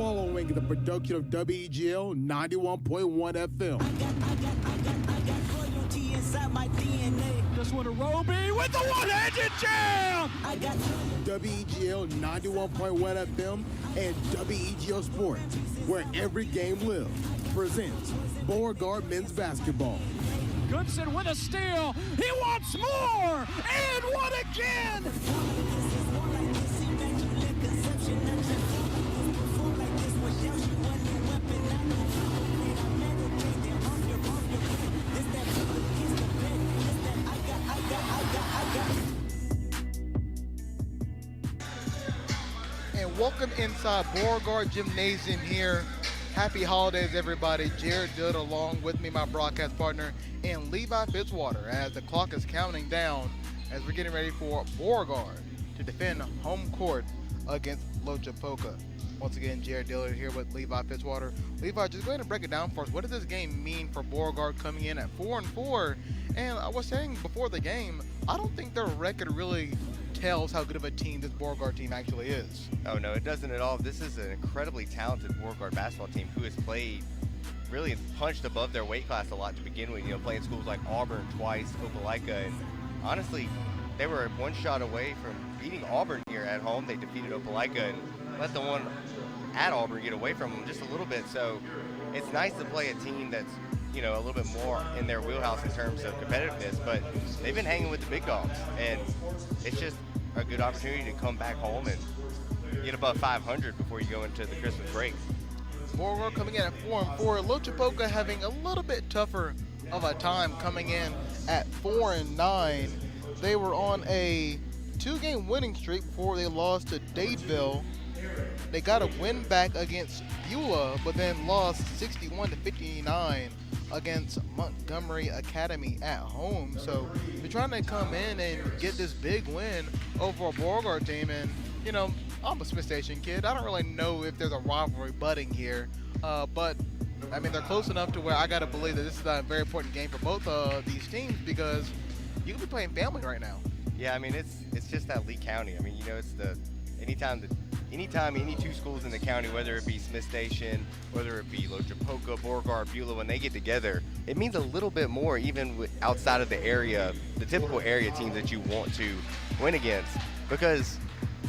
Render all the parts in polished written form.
following the production of WEGL 91.1 FM. Just want to Roby with the one-handed jam! WEGL 91.1 FM and WEGL Sports, where every game lives, presents Beauregard men's basketball. Goodson with a steal. He wants more! And one again! And welcome inside Beauregard Gymnasium here. Happy holidays, everybody. Jared Dill along with me, my broadcast partner, and Levi Fitzwater, as the clock is counting down as we're getting ready for Beauregard to defend home court against Loachapoka. Once again, Jared Dillard here with Levi Fitzwater. Levi, just go ahead and break it down for us. What does this game mean for Beauregard coming in at 4-4? And I was saying before the game, I don't think their record really tells how good of a team this Beauregard team actually is. Oh, no, it doesn't at all. This is an incredibly talented Beauregard basketball team who has played, really punched above their weight class a lot to begin with, playing schools like Auburn twice, Opelika, and honestly, they were one shot away from beating Auburn here at home. They defeated Opelika and let the one at Auburn get away from them just a little bit. So it's nice to play a team that's, a little bit more in their wheelhouse in terms of competitiveness, but they've been hanging with the big dogs, and it's just a good opportunity to come back home and get above 500 before you go into the Christmas break. Beauregard coming in at 4-4. Loachapoka having a little bit tougher of a time coming in at 4-9. They were on a 2-game winning streak before they lost to Dadeville. They got a win back against Beulah, but then lost 61-59 against Montgomery Academy at home. So they're trying to come in and get this big win over a Beauregard team. And, I'm a Smith Station kid. I don't really know if there's a rivalry budding here. But, they're close enough to where I got to believe that this is a very important game for both these teams, because you can be playing family right now. Yeah, it's just that Lee County. It's the anytime any two schools in the county, whether it be Smith Station, whether it be Loachapoka, Beauregard, Beulah, when they get together, it means a little bit more even outside of the area, the typical area teams that you want to win against, because,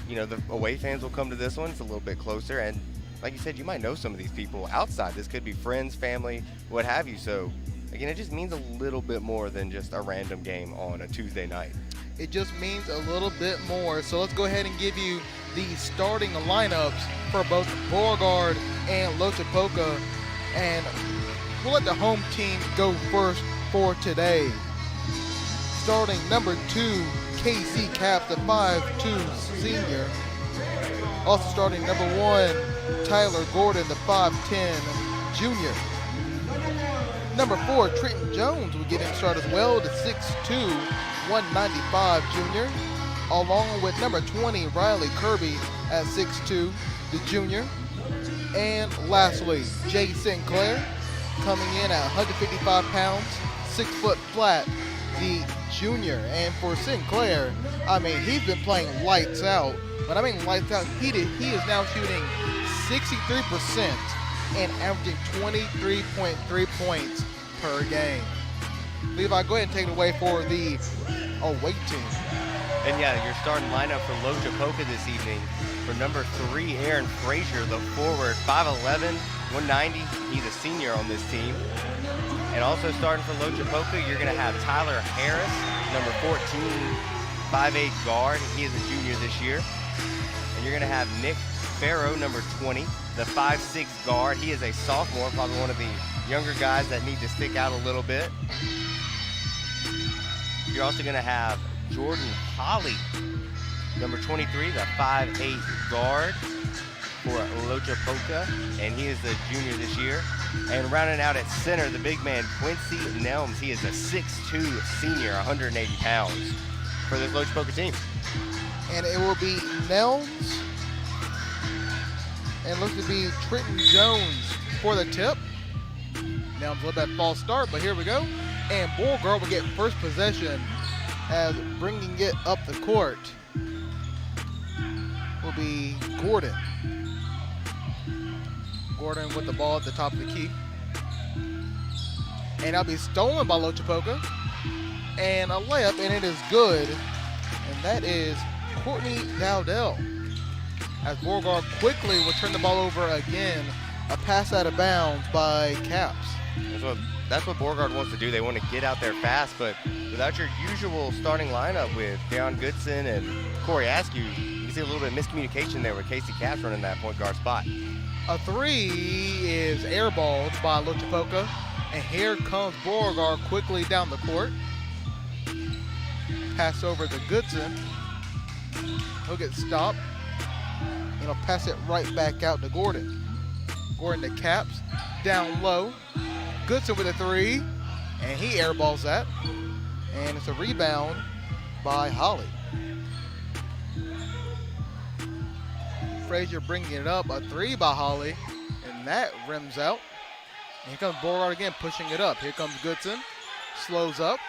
the away fans will come to this one. It's a little bit closer, and like you said, you might know some of these people outside. This could be friends, family, what have you. So, again, it just means a little bit more than just a random game on a Tuesday night. It just means a little bit more. So let's go ahead and give you the starting lineups for both Beauregard and Loachapoka, and we'll let the home team go first for today. Starting number 2, KC Cap, the 5'2 senior. Also starting number 1, Tyler Gordon, the 5'10 junior. Number 4, Trenton Jones will get in start as well, the 6'2, 195 junior, along with number 20, Riley Kirby at 6'2, the junior. And lastly, Jay Sinclair coming in at 155 pounds, 6 foot flat, the junior. And for Sinclair, he's been playing lights out. When I mean lights out, he is now shooting 63% and averaging 23.3 points per game. Levi, go ahead and take it away for the away team. And yeah, your starting lineup for Loachapoka this evening. For number 3, Aaron Frazier, the forward, 5'11", 190. He's a senior on this team. And also starting for Loachapoka, you're going to have Tyler Harris, number 14, 5'8 guard. He is a junior this year. And you're going to have Nick Farrow, number 20, the 5'6 guard. He is a sophomore, probably one of the younger guys that need to stick out a little bit. You're also going to have Jordan Holly, number 23, the 5'8 guard for Loachapoka, and he is a junior this year. And rounding out at center, the big man, Quincy Nelms. He is a 6'2 senior, 180 pounds for this Loachapoka team. And it will be Nelms, and looks to be Trenton Jones for the tip. Nelms with that false start, but here we go. And Beauregard will get first possession, as bringing it up the court will be Gordon. Gordon with the ball at the top of the key. And that'll be stolen by Loachapoka. And a layup, and it is good. And that is Courtney Dowdell. As Beauregard quickly will turn the ball over again. A pass out of bounds by Caps. That's what Beauregard wants to do. They want to get out there fast, but without your usual starting lineup with Deion Goodson and Corey Askew, you can see a little bit of miscommunication there with Casey Caps running that point guard spot. A three is airballed by Loachapoka, and here comes Beauregard quickly down the court. Pass over to Goodson. He'll get stopped, and he'll pass it right back out to Gordon. Gordon to Caps, down low. Goodson with a three, and he airballs that. And it's a rebound by Holly. Frazier bringing it up, a three by Holly, and that rims out. And here comes Beauregard again, pushing it up. Here comes Goodson, slows up,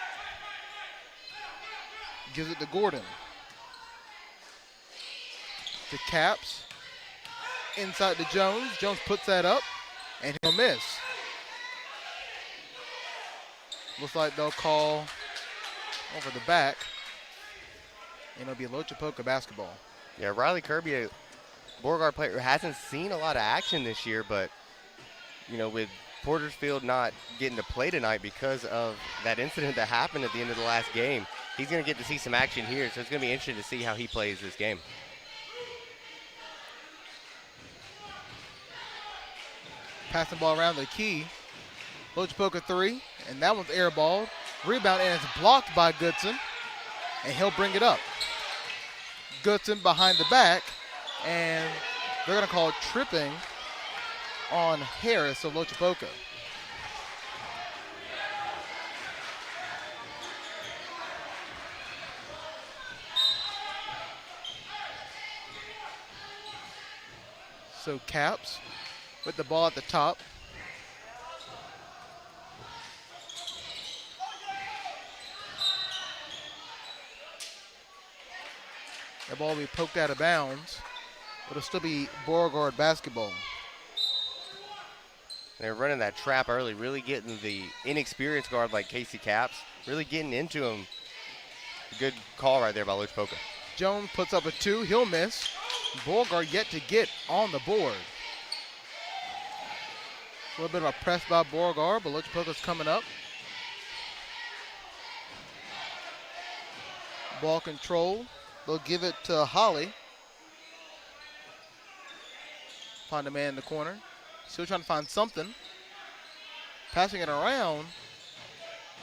gives it to Gordon. To Caps, inside to Jones. Jones puts that up, and he'll miss. Looks like they'll call over the back, and it'll be Loachapoka basketball. Yeah, Riley Kirby, a Beauregard player who hasn't seen a lot of action this year, but, you know, with Portersfield not getting to play tonight because of that incident that happened at the end of the last game, he's going to get to see some action here, so it's going to be interesting to see how he plays this game. Passing ball around the key. Loachapoka three, and that one's airballed. Rebound, and it's blocked by Goodson, and he'll bring it up. Goodson behind the back, and they're going to call tripping on Harris of Loachapoka. So Caps with the ball at the top. The ball will be poked out of bounds, but it'll still be Beauregard basketball. They're running that trap early, really getting the inexperienced guard like Casey Caps, really getting into him. Good call right there by Loachapoka. Jones puts up a two, he'll miss. Beauregard yet to get on the board. A little bit of a press by Beauregard, but Loachapoka's coming up. Ball control. They'll give it to Holly. Find a man in the corner. Still trying to find something. Passing it around.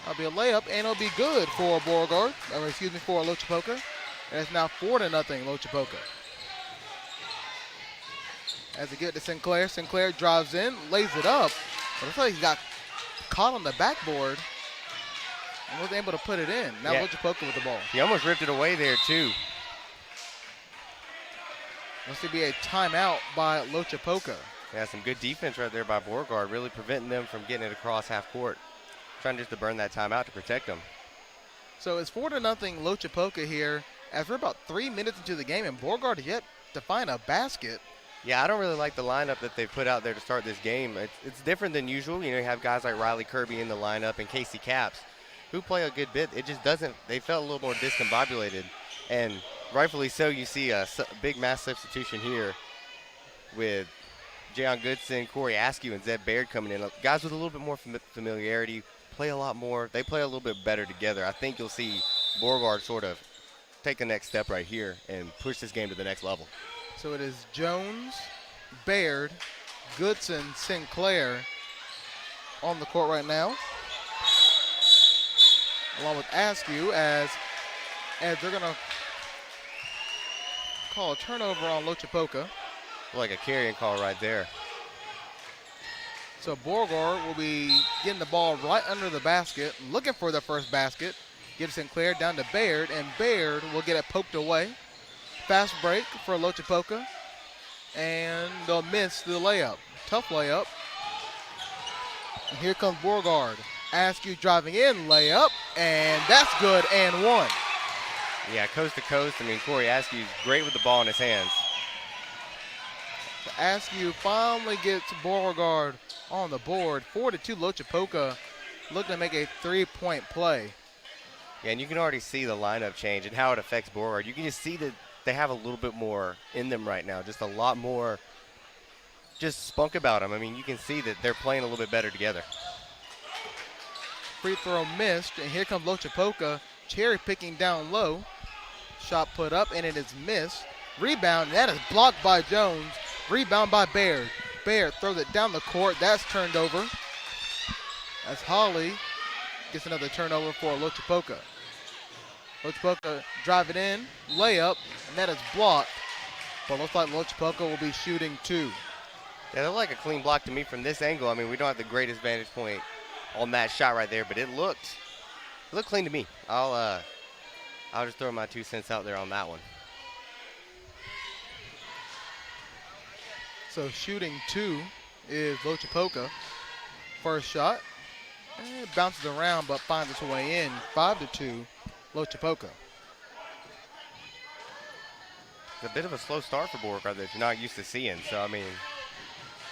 That'll be a layup, and it'll be good for Beauregard. For Loachapoka. And it's now 4-0 Loachapoka. As they get to Sinclair. Sinclair drives in, lays it up. But it looks like he got caught on the backboard and wasn't able to put it in. Now Loachapoka with the ball. He almost ripped it away there, too. Must be a timeout by Loachapoka. Yeah, some good defense right there by Beauregard, really preventing them from getting it across half court. Trying just to burn that timeout to protect them. So it's 4-0 Loachapoka here as we're about 3 minutes into the game, and Beauregard is yet to find a basket. Yeah, I don't really like the lineup that they put out there to start this game. It's different than usual. You know, you have guys like Riley Kirby in the lineup and Casey Caps who play a good bit. It just doesn't – they felt a little more discombobulated. And rightfully so, you see a big mass substitution here with Jayon Goodson, Corey Askew, and Zeb Baird coming in. Guys with a little bit more familiarity, play a lot more. They play a little bit better together. I think you'll see Beauregard sort of take the next step right here and push this game to the next level. So it is Jones, Baird, Goodson, Sinclair on the court right now, along with Askew as they're going to call a turnover on Loachapoka. Like a carrying call right there. So Beauregard will be getting the ball right under the basket, looking for the first basket. Gives Sinclair down to Baird, and Baird will get it poked away. Fast break for Loachapoka, and they'll miss the layup. Tough layup. And here comes Beauregard. Askew driving in, layup, and that's good, and one. Yeah, coast to coast. I mean, Corey Askew's great with the ball in his hands. Askew finally gets Beauregard on the board. 4-2 Loachapoka looking to make a 3-point play. Yeah, and you can already see the lineup change and how it affects Beauregard. You can just see that they have a little bit more in them right now, just a lot more just spunk about them. I mean, you can see that they're playing a little bit better together. Free throw missed, and here comes Loachapoka cherry picking down low. Shot put up, and it is missed. Rebound, and that is blocked by Jones. Rebound by Baird. Baird throws it down the court. That's turned over. As Holly gets another turnover for Loachapoka. Loachapoka drive it in, layup, and that is blocked. But looks like Loachapoka will be shooting 2. Yeah, they look like a clean block to me from this angle. I mean, we don't have the greatest vantage point on that shot right there, but it looked clean to me. I'll just throw my 2 cents out there on that one. So shooting 2 is Loachapoka. First shot. It bounces around but finds its way in. 5-2 Loachapoka. It's a bit of a slow start for Beauregard that you're not used to seeing. So, I mean,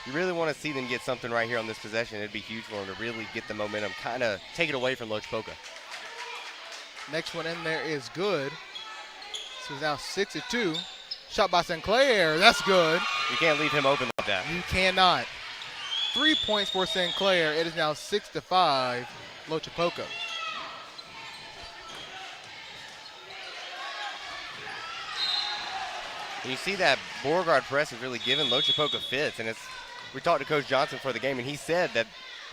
you really want to see them get something right here on this possession. It'd be huge for them to really get the momentum, kind of take it away from Loachapoka. Next one in there is good. So it's now 6-2. Shot by Sinclair. That's good. You can't leave him open like that. You cannot. 3 points for Sinclair. It is now 6-5 Loachapoka. You see that Beauregard press is really giving Loachapoka fits, and we talked to Coach Johnson for the game, and he said that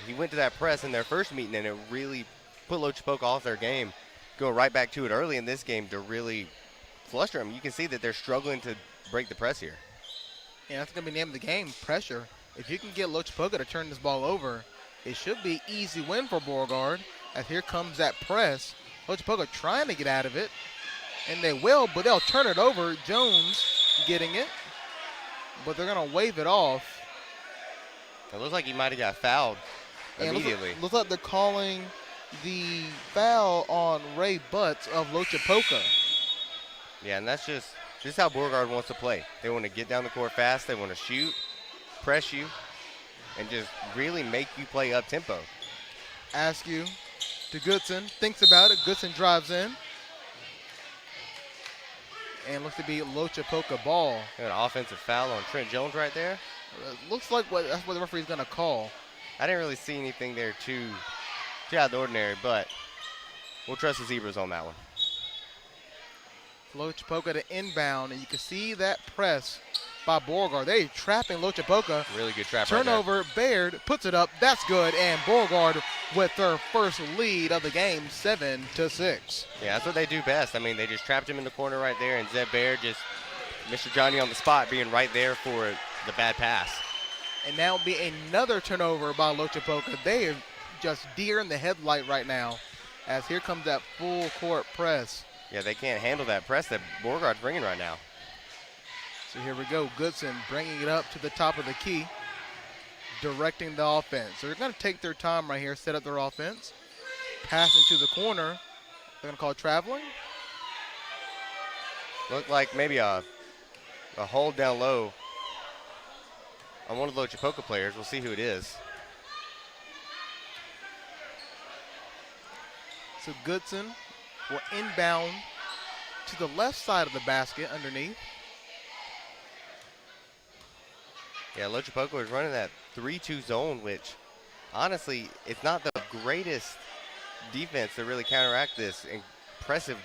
he went to that press in their first meeting, and it really put Loachapoka off their game. Go right back to it early in this game to really fluster them. You can see that they're struggling to break the press here. Yeah, that's going to be the name of the game, pressure. If you can get Loachapoka to turn this ball over, it should be easy win for Beauregard. As here comes that press. Loachapoka trying to get out of it, and they will, but they'll turn it over. Jones getting it, but they're going to wave it off. It looks like he might have got fouled immediately. Looks like they're calling the foul on Ray Butts of Loachapoka. Yeah, and that's just how Beauregard wants to play. They want to get down the court fast. They want to shoot, press you, and just really make you play up-tempo. Askew to Goodson. Thinks about it. Goodson drives in. And looks to be Loachapoka ball. An offensive foul on Trent Jones right there. Looks like that's what the referee's going to call. I didn't really see anything there too out of the ordinary, but we'll trust the Zebras on that one. Loachapoka to inbound, and you can see that press by Beauregard. They're trapping Loachapoka. Really good trap Turnover, right there. Baird puts it up. That's good, and Beauregard with their first lead of the game, 7-6. Yeah, that's what they do best. I mean, they just trapped him in the corner right there, and Zeb Baird just Mr. Johnny on the spot being right there for the bad pass. And now will be another turnover by Loachapoka. They are just deer in the headlight right now, as here comes that full court press. Yeah, they can't handle that press that Beauregard's bringing right now. So here we go. Goodson bringing it up to the top of the key, directing the offense. So they're going to take their time right here, set up their offense. Pass into the corner. They're going to call traveling. Looked like maybe a hold down low on one of the Loachapoka players. We'll see who it is. So Goodson will inbound to the left side of the basket underneath. Yeah, Loachapoka is running that 3-2 zone, which honestly, it's not the greatest defense to really counteract this impressive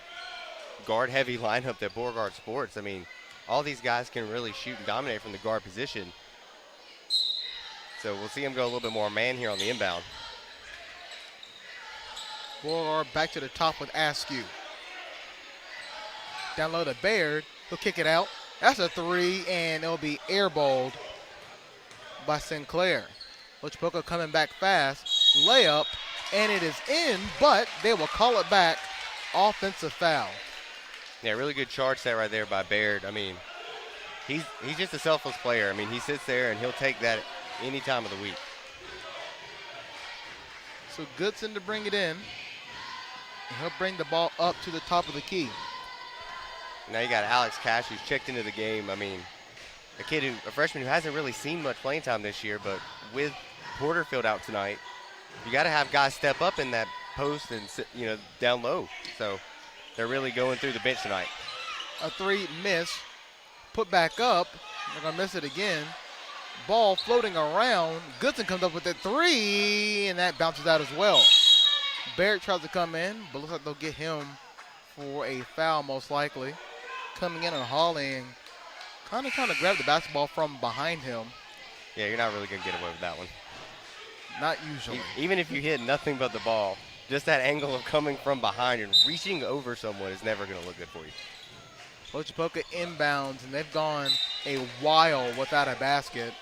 guard-heavy lineup that Beauregard sports. I mean, all these guys can really shoot and dominate from the guard position. So we'll see him go a little bit more man here on the inbound. Beauregard back to the top with Askew. Down low to Baird. He'll kick it out. That's a three, and it'll be airballed by Sinclair. Loachapoka coming back fast. Layup, and it is in, but they will call it back. Offensive foul. Yeah, really good charge set right there by Baird. I mean, he's just a selfless player. I mean, he sits there, and he'll take that any time of the week. So Goodson to bring it in. He'll bring the ball up to the top of the key. Now you got Alex Cash, who's checked into the game. I mean, a freshman who hasn't really seen much playing time this year, but with Porterfield out tonight, you got to have guys step up in that post and sit, down low. So they're really going through the bench tonight. A 3 miss, put back up. They're going to miss it again. Ball floating around. Goodson comes up with the 3, and that bounces out as well. Barrett tries to come in, but looks like they'll get him for a foul most likely. Coming in on Holly and kind of trying to grab the basketball from behind him. Yeah, you're not really going to get away with that one. Not usually. Even if you hit nothing but the ball, just that angle of coming from behind and reaching over someone is never going to look good for you. Loachapoka inbounds, and they've gone a while without a basket.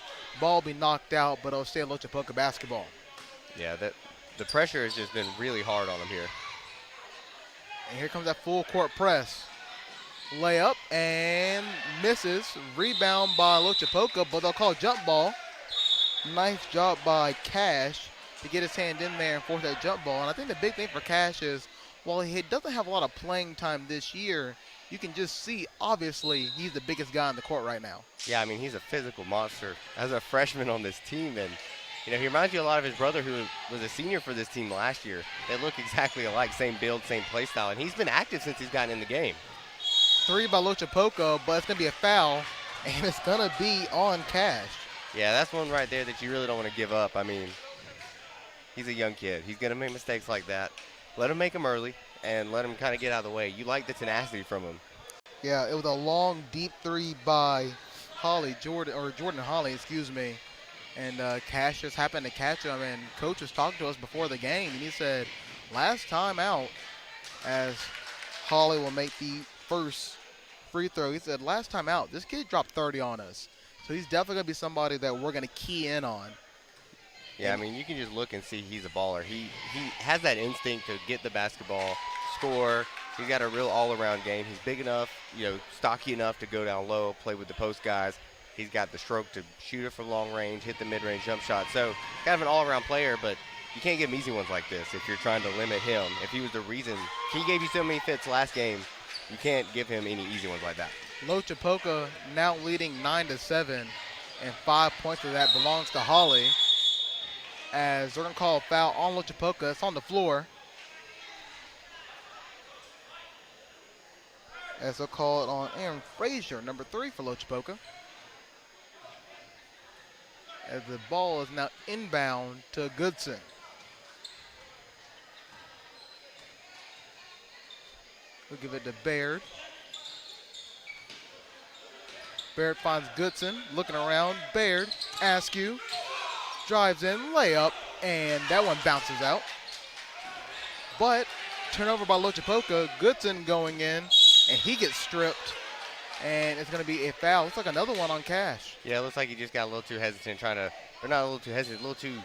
Ball will be knocked out, but it'll stay Loachapoka basketball. Yeah, the pressure has just been really hard on them here. And here comes that full court press. Layup and misses. Rebound by Loachapoka, but they'll call jump ball. Nice job by Cash to get his hand in there and force that jump ball. And I think the big thing for Cash is, while he doesn't have a lot of playing time this year, you can just see, obviously, he's the biggest guy on the court right now. Yeah, I mean, he's a physical monster as a freshman on this team. And, he reminds you a lot of his brother who was a senior for this team last year. They look exactly alike, same build, same play style. And he's been active since he's gotten in the game. 3 by Loachapoka, but it's going to be a foul, and it's going to be on Cash. Yeah, that's one right there that you really don't want to give up. I mean, he's a young kid. He's going to make mistakes like that. Let him make them early and let him kind of get out of the way. You like the tenacity from him. Yeah, it was a long, deep 3 by Jordan Holly, excuse me. And Cash just happened to catch him, and Coach was talking to us before the game, and he said, last time out, as Holly will make the first free throw, he said, last time out, this kid dropped 30 on us. So he's definitely going to be somebody that we're going to key in on. Yeah, I mean, you can just look and see he's a baller. He has that instinct to get the basketball, score. He's got a real all-around game. He's big enough, stocky enough to go down low, play with the post guys. He's got the stroke to shoot it from long range, hit the mid-range jump shot. So kind of an all-around player, but you can't give him easy ones like this if you're trying to limit him. If he was the reason he gave you so many fits last game, you can't give him any easy ones like that. Loachapoka now leading 9-7, and 5 points of that belongs to Holly. As they're going to call a foul on Loachapoka. It's on the floor. As they'll call it on Aaron Frazier, number 3 for Loachapoka. As the ball is now inbound to Goodson. We'll give it to Baird. Baird finds Goodson, looking around. Baird, Askew, drives in, layup, and that one bounces out. But turnover by Loachapoka, Goodson going in, and he gets stripped, and it's going to be a foul. Looks like another one on Cash. Yeah, it looks like he just got a little too hesitant or not a little too hesitant, a little too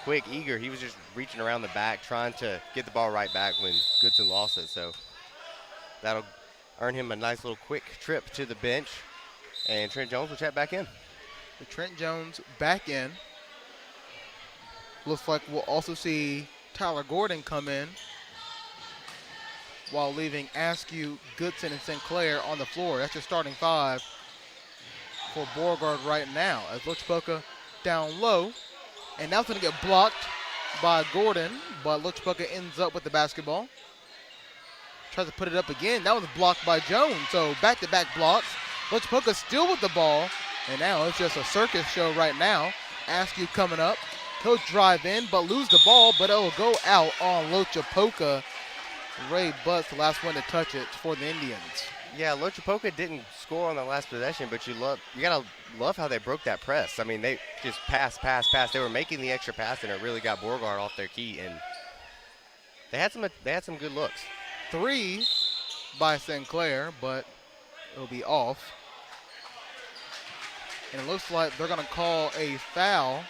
quick, eager. He was just reaching around the back, trying to get the ball right back when Goodson lost it. So that'll earn him a nice little quick trip to the bench, and Trent Jones will check back in. Trent Jones back in. Looks like we'll also see Tyler Gordon come in while leaving Askew, Goodson, and Sinclair on the floor. That's your starting 5 for Beauregard right now. As Loachapoka down low, and now it's going to get blocked by Gordon, but Loachapoka ends up with the basketball. Tries to put it up again. That was blocked by Jones. So back-to-back blocks. Loachapoka still with the ball, and now it's just a circus show right now. Askew coming up. He'll drive in, but lose the ball, but it'll go out on Loachapoka. Ray Butts, the last one to touch it for the Indians. Yeah, Loachapoka didn't score on the last possession, but you gotta love how they broke that press. I mean, they just pass. They were making the extra pass, and it really got Beauregard off their key, and they had some good looks. 3 by Sinclair, but it'll be off. And it looks like they're gonna call a foul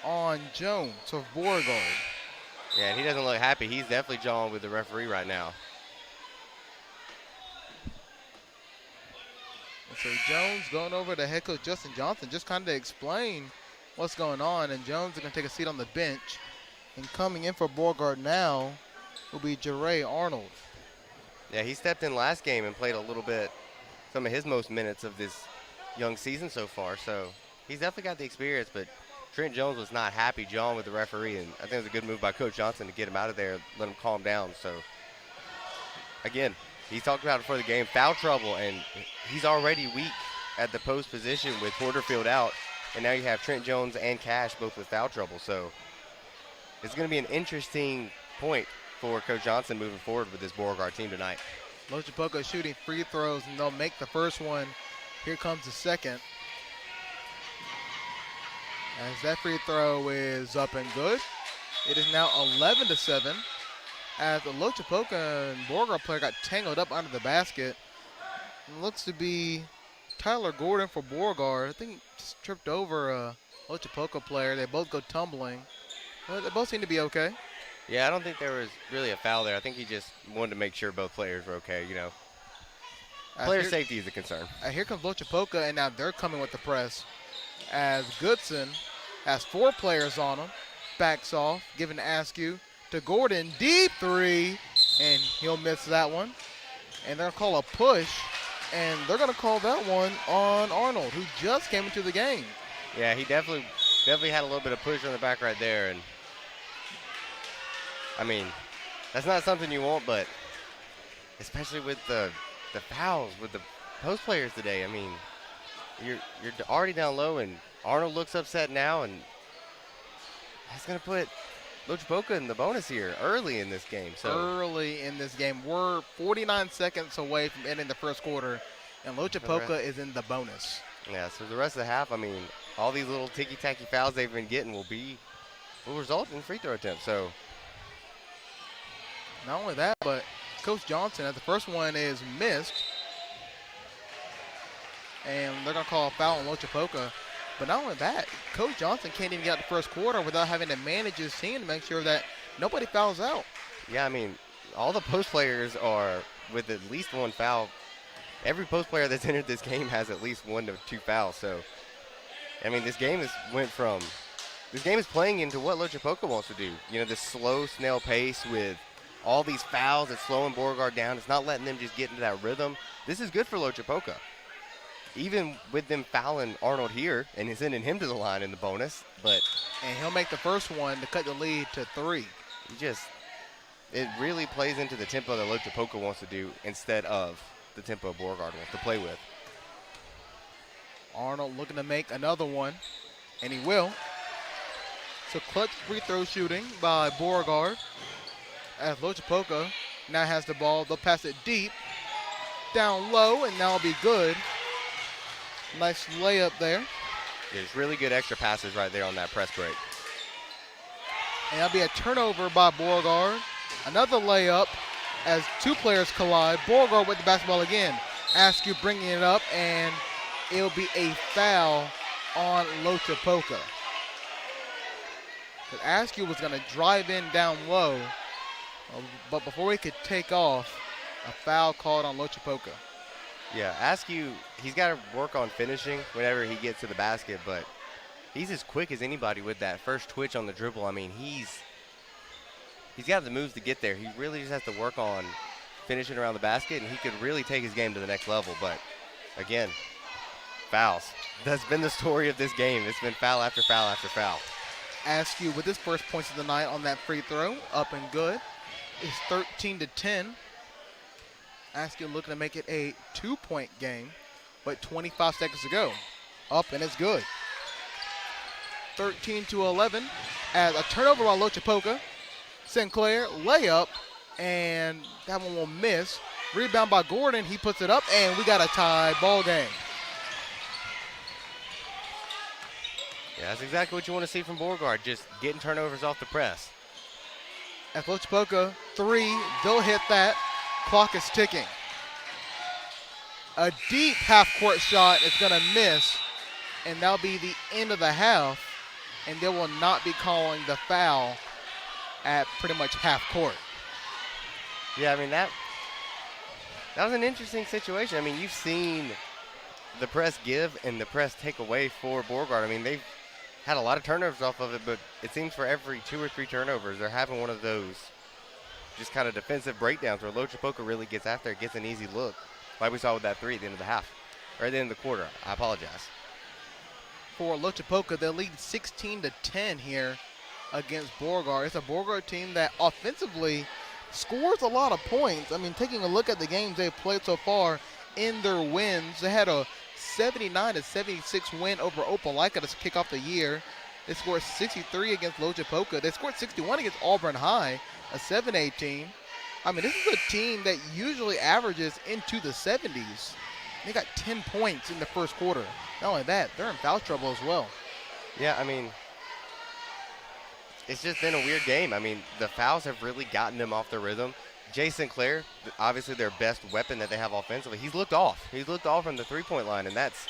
on Jones of Beauregard. Yeah, and he doesn't look happy. He's definitely jawing with the referee right now. And so Jones going over to head coach Justin Johnson, just kind of explain what's going on. And Jones is going to take a seat on the bench. And coming in for Beauregard now will be Jeray Arnold. Yeah, he stepped in last game and played a little bit, some of his most minutes of this young season so far. So he's definitely got the experience, but Trent Jones was not happy, John, with the referee, and I think it was a good move by Coach Johnson to get him out of there, let him calm down. So, again, he talked about it before the game, foul trouble, and he's already weak at the post position with Porterfield out, and now you have Trent Jones and Cash both with foul trouble. So it's going to be an interesting point for Coach Johnson moving forward with this Beauregard team tonight. Loachapoka shooting free throws, and they'll make the first one. Here comes the second. As that free throw is up and good. It is now 11-7. As the Loachapoka and Beauregard player got tangled up under the basket. It looks to be Tyler Gordon for Beauregard. I think he just tripped over a Loachapoka player. They both go tumbling. They both seem to be okay. Yeah, I don't think there was really a foul there. I think he just wanted to make sure both players were okay, you know. Player safety is a concern. Here comes Loachapoka, and now they're coming with the press. As Goodson has 4 players on him, backs off, giving Askew to Gordon, deep three, and he'll miss that one. And they're going to call a push, and they're going to call that one on Arnold, who just came into the game. Yeah, he definitely had a little bit of push on the back right there, and I mean, that's not something you want, but especially with the fouls with the post players today. I mean, you're already down low, and Arnold looks upset now, and that's going to put Loachapoka in the bonus here early in this game. So early in this game. We're 49 seconds away from ending the first quarter, and Loachapoka is in the bonus. Yeah, so the rest of the half, I mean, all these little ticky-tacky fouls they've been getting will result in free throw attempts. So not only that, but Coach Johnson, as the first one is missed, and they're going to call a foul on Loachapoka. But not only that, Coach Johnson can't even get out the first quarter without having to manage his team to make sure that nobody fouls out. Yeah, I mean, all the post players are with at least one foul. Every post player that's entered this game has at least 1 to 2 fouls. So, I mean, this game is playing into what Loachapoka wants to do. You know, this slow, snail pace with all these fouls. It's slowing Beauregard down. It's not letting them just get into that rhythm. This is good for Loachapoka. Even with them fouling Arnold here and sending him to the line in the bonus. And he'll make the first one to cut the lead to 3. It really plays into the tempo that Loachapoka wants to do instead of the tempo Beauregard wants to play with. Arnold looking to make another one, and he will. So clutch free throw shooting by Beauregard. As Loachapoka now has the ball, they'll pass it deep, down low, and now it'll be good. Nice layup there. There's really good extra passes right there on that press break. And that'll be a turnover by Beauregard. Another layup as 2 players collide. Beauregard with the basketball again. Askew bringing it up, and it'll be a foul on Loachapoka. But Askew was going to drive in down low, but before he could take off, a foul called on Loachapoka. Yeah, Askew, he's got to work on finishing whenever he gets to the basket, but he's as quick as anybody with that first twitch on the dribble. I mean, he's got the moves to get there. He really just has to work on finishing around the basket, and he could really take his game to the next level. But, again, fouls. That's been the story of this game. It's been foul after foul after foul. Askew with his first points of the night on that free throw, up and good. It's 13-10. Askew looking to make it a 2-point game, but 25 seconds to go. Up, and it's good. 13-11 as a turnover by Loachapoka. Sinclair, layup, and that one will miss. Rebound by Gordon. He puts it up, and we got a tie ball game. Yeah, that's exactly what you want to see from Beauregard, just getting turnovers off the press. At Loachapoka, 3, they'll hit that. Clock is ticking. A deep half-court shot is going to miss, and that'll be the end of the half, and they will not be calling the foul at pretty much half court. Yeah, I mean, that was an interesting situation. I mean, you've seen the press give and the press take away for Beauregard. I mean, they've had a lot of turnovers off of it, but it seems for every 2 or 3 turnovers, they're having one of those just kind of defensive breakdowns where Loachapoka really gets after it, gets an easy look, like we saw with that 3 at the end of the half. or at the end of the quarter. I apologize. For Loachapoka, they lead 16-10 here against Beauregard. It's a Beauregard team that offensively scores a lot of points. I mean, taking a look at the games they've played so far in their wins, they had a 79-76 win over Opelika to kick off the year. They scored 63 against Loachapoka. They scored 61 against Auburn High, a 7-18. I mean, this is a team that usually averages into the 70s. They got 10 points in the first quarter. Not only that, they're in foul trouble as well. Yeah, I mean, it's just been a weird game. I mean, the fouls have really gotten them off their rhythm. Jay Sinclair, obviously their best weapon that they have offensively, he's looked off. He's looked off from the three-point line, and that's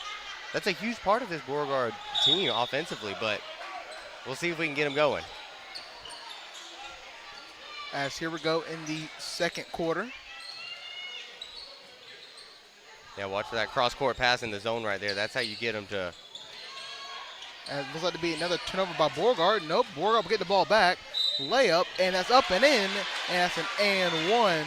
a huge part of this Beauregard team offensively, but we'll see if we can get him going. As here we go in the second quarter. Yeah, watch for that cross-court pass in the zone right there. That's how you get them to. And it looks like to be another turnover by Beauregard. Nope, Beauregard will get the ball back. Layup, and that's up and in, and that's an and one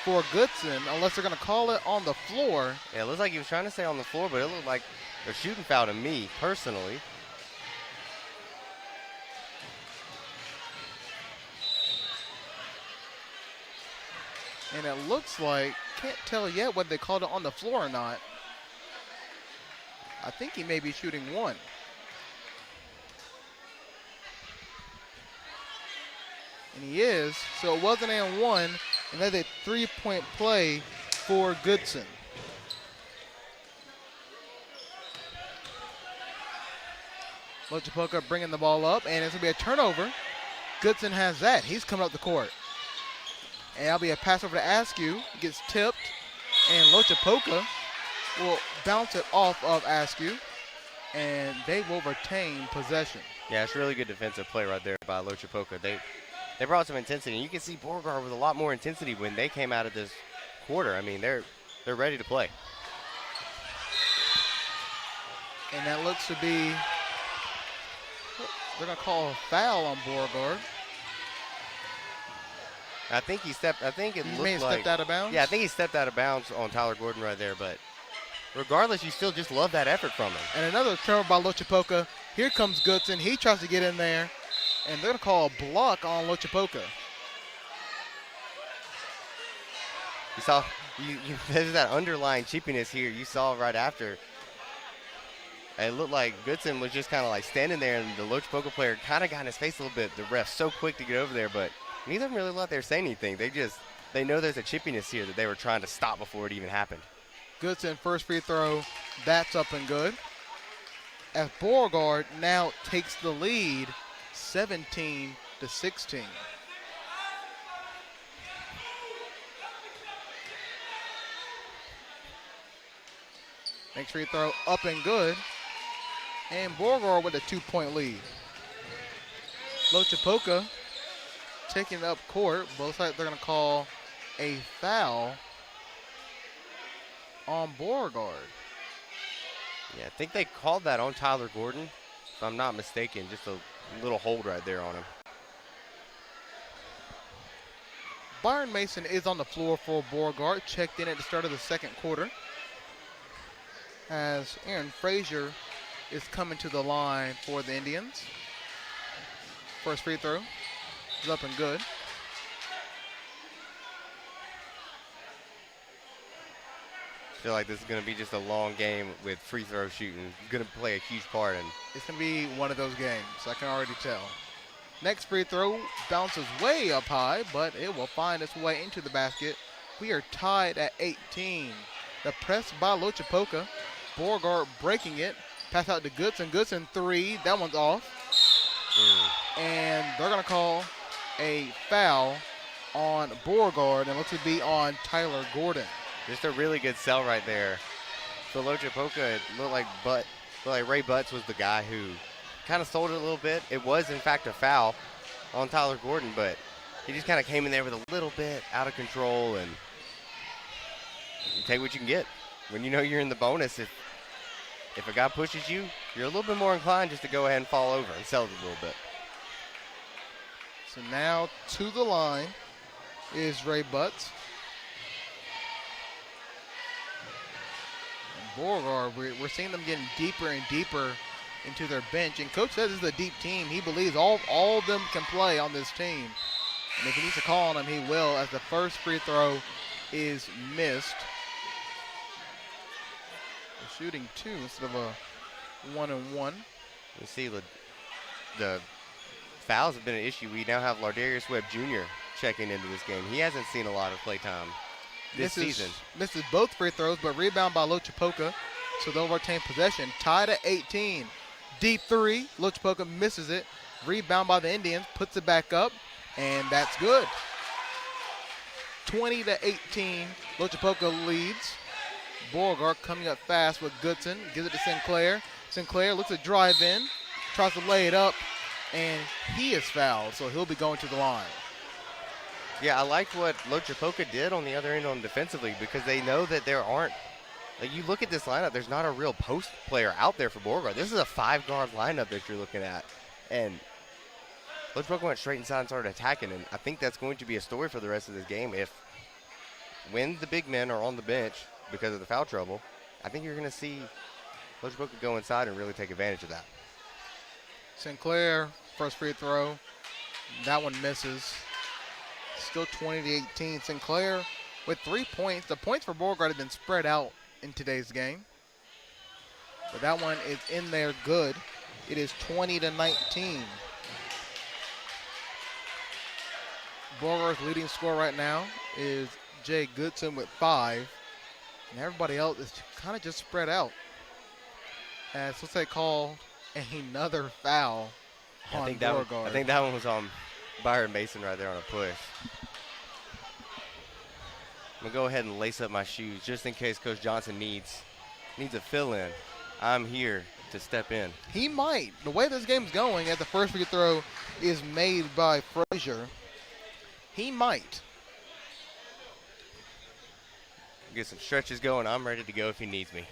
for Goodson, unless they're going to call it on the floor. Yeah, it looks like he was trying to say on the floor, but it looked like a shooting foul to me, personally. And it looks like, can't tell yet whether they called it on the floor or not. I think he may be shooting one. And he is, so it was an and one, and that's a three-point play for Goodson. Loachapoka bringing the ball up, and it's going to be a turnover. Goodson has that. He's coming up the court. And that'll be a pass over to Askew. It gets tipped, and Loachapoka will bounce it off of Askew, and they will retain possession. Yeah, it's really good defensive play right there by Loachapoka. They brought some intensity, and you can see Beauregard with a lot more intensity when they came out of this quarter. I mean, they're ready to play. And that looks to be, they're going to call a foul on Beauregard. I think he stepped. I think it He looked may have like stepped out of bounds. Yeah, I think he stepped out of bounds on Tyler Gordon right there. But regardless, you still just love that effort from him. And another turnover by Loachapoka. Here comes Goodson. He tries to get in there, and they're going to call a block on Loachapoka. You saw, there's that underlying cheapiness here. You saw right after. It looked like Goodson was just kind of like standing there, and the Loachapoka player kind of got in his face a little bit. The ref's so quick to get over there, but neither of them really let there say anything. They know there's a chippiness here that they were trying to stop before it even happened. Goodson, first free throw, that's up and good. As Beauregard now takes the lead, 17-16. Next free throw, up and good. And Beauregard with a 2-point lead. Loachapoka taking it up court, but looks like they're going to call a foul on Beauregard. Yeah, I think they called that on Tyler Gordon, if I'm not mistaken. Just a little hold right there on him. Byron Mason is on the floor for Beauregard, checked in at the start of the second quarter. As Aaron Frazier is coming to the line for the Indians. First free throw is up and good. I feel like this is going to be just a long game with free throw shooting. It's going to play a huge part. And it's going to be one of those games, I can already tell. Next free throw bounces way up high, but it will find its way into the basket. We are tied at 18. The press by Loachapoka. Beauregard breaking it. Pass out to Goodson. Goodson three. That one's off. And they're going to call a foul on Beauregard, and looks to be on Tyler Gordon. Just a really good sell right there. For Loachapoka, it looked like Ray Butts was the guy who kind of sold it a little bit. It was, in fact, a foul on Tyler Gordon, but he just kind of came in there with a little bit out of control, and you take what you can get. When you know you're in the bonus, if a guy pushes you, you're a little bit more inclined just to go ahead and fall over and sell it a little bit. So now to the line is Ray Butts. And Beauregard, we're seeing them getting deeper and deeper into their bench. And Coach says this is a deep team. He believes all of them can play on this team. And if he needs to call on them, he will, as the first free throw is missed. They're shooting 2 instead of a 1-and-1. You see the fouls have been an issue. We now have Lardarius Webb Jr. checking into this game. He hasn't seen a lot of play time this season. Misses both free throws, but rebound by Loachapoka, so they'll retain possession. Tied at 18. Deep three. Loachapoka misses it. Rebound by the Indians, puts it back up, and that's good. 20-18. Loachapoka leads. Beauregard coming up fast with Goodson. Gives it to Sinclair. Sinclair looks to drive in, tries to lay it up, and he is fouled, so he'll be going to the line. Yeah, I like what Loachapoka did on the other end on defensively, because they know that there aren't, like, you look at this lineup, there's not a real post player out there for Beauregard. This is a 5-guard lineup that you're looking at. And Loachapoka went straight inside and started attacking, and I think that's going to be a story for the rest of this game. When the big men are on the bench because of the foul trouble, I think you're going to see Loachapoka go inside and really take advantage of that. Sinclair, first free throw. That one misses. Still 20-18. Sinclair with 3 points. The points for Beauregard have been spread out in today's game, but that one is in there good. It is 20-19. Beauregard's leading scorer right now is Jay Goodson with 5, and everybody else is kind of just spread out. As let's say call another foul on Beauregard. I think that one was on Byron Mason right there on a push. I'm going to go ahead and lace up my shoes just in case Coach Johnson needs a fill-in. I'm here to step in. He might. The way this game's going, as the first free throw is made by Frazier, he might. Get some stretches going. I'm ready to go if he needs me.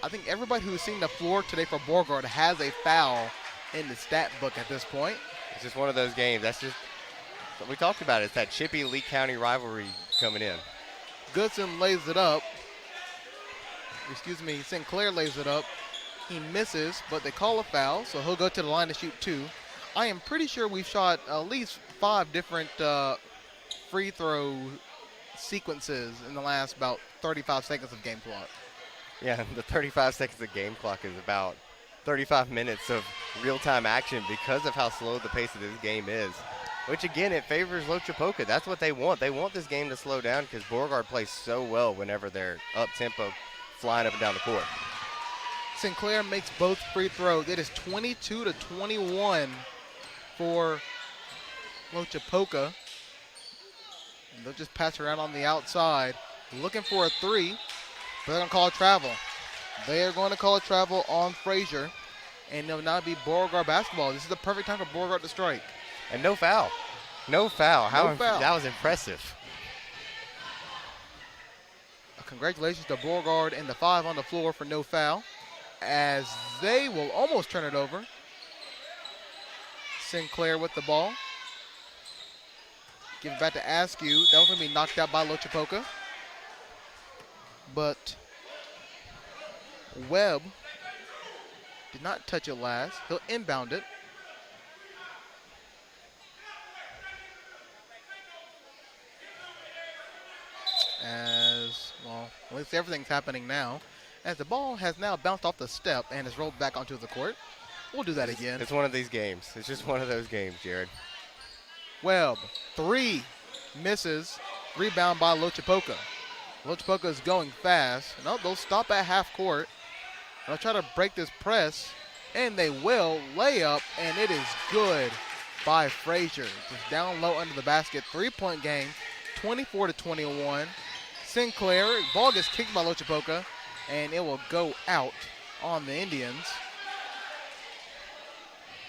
I think everybody who's seen the floor today for Beauregard has a foul in the stat book at this point. It's just one of those games. That's just what we talked about. It's that chippy Lee County rivalry coming in. Goodson lays it up. Sinclair lays it up. He misses, but they call a foul, so he'll go to the line to shoot 2. I am pretty sure we've shot at least 5 different free throw sequences in the last about 35 seconds of game clock. Yeah, the 35 seconds of game clock is about 35 minutes of real-time action because of how slow the pace of this game is. Which, again, it favors Loachapoka. That's what they want. They want this game to slow down because Beauregard plays so well whenever they're up-tempo, flying up and down the court. Sinclair makes both free throws. It is 22-21 for Loachapoka. And they'll just pass around on the outside. Looking for a 3, but they're going to call a travel. They are going to call a travel on Frazier, and it'll now be Beauregard basketball. This is the perfect time for Beauregard to strike. And no foul. No foul. No foul. That was impressive. Congratulations to Beauregard and the 5 on the floor for no foul, as they will almost turn it over. Sinclair with the ball. Give it back to Askew. That was going to be knocked out by Loachapoka. But Webb did not touch it last. He'll inbound it. As, well, at least everything's happening now, as the ball has now bounced off the step and is rolled back onto the court. We'll do that again. It's one of these games. It's just one of those games, Jared. Webb, 3, misses. Rebound by Loachapoka. Loachapoka is going fast. No, they'll stop at half court. They'll try to break this press, and they will. Lay up, and it is good by Frazier. Just down low under the basket. 3-point game, 24-21. Sinclair, ball gets kicked by Loachapoka, and it will go out on the Indians.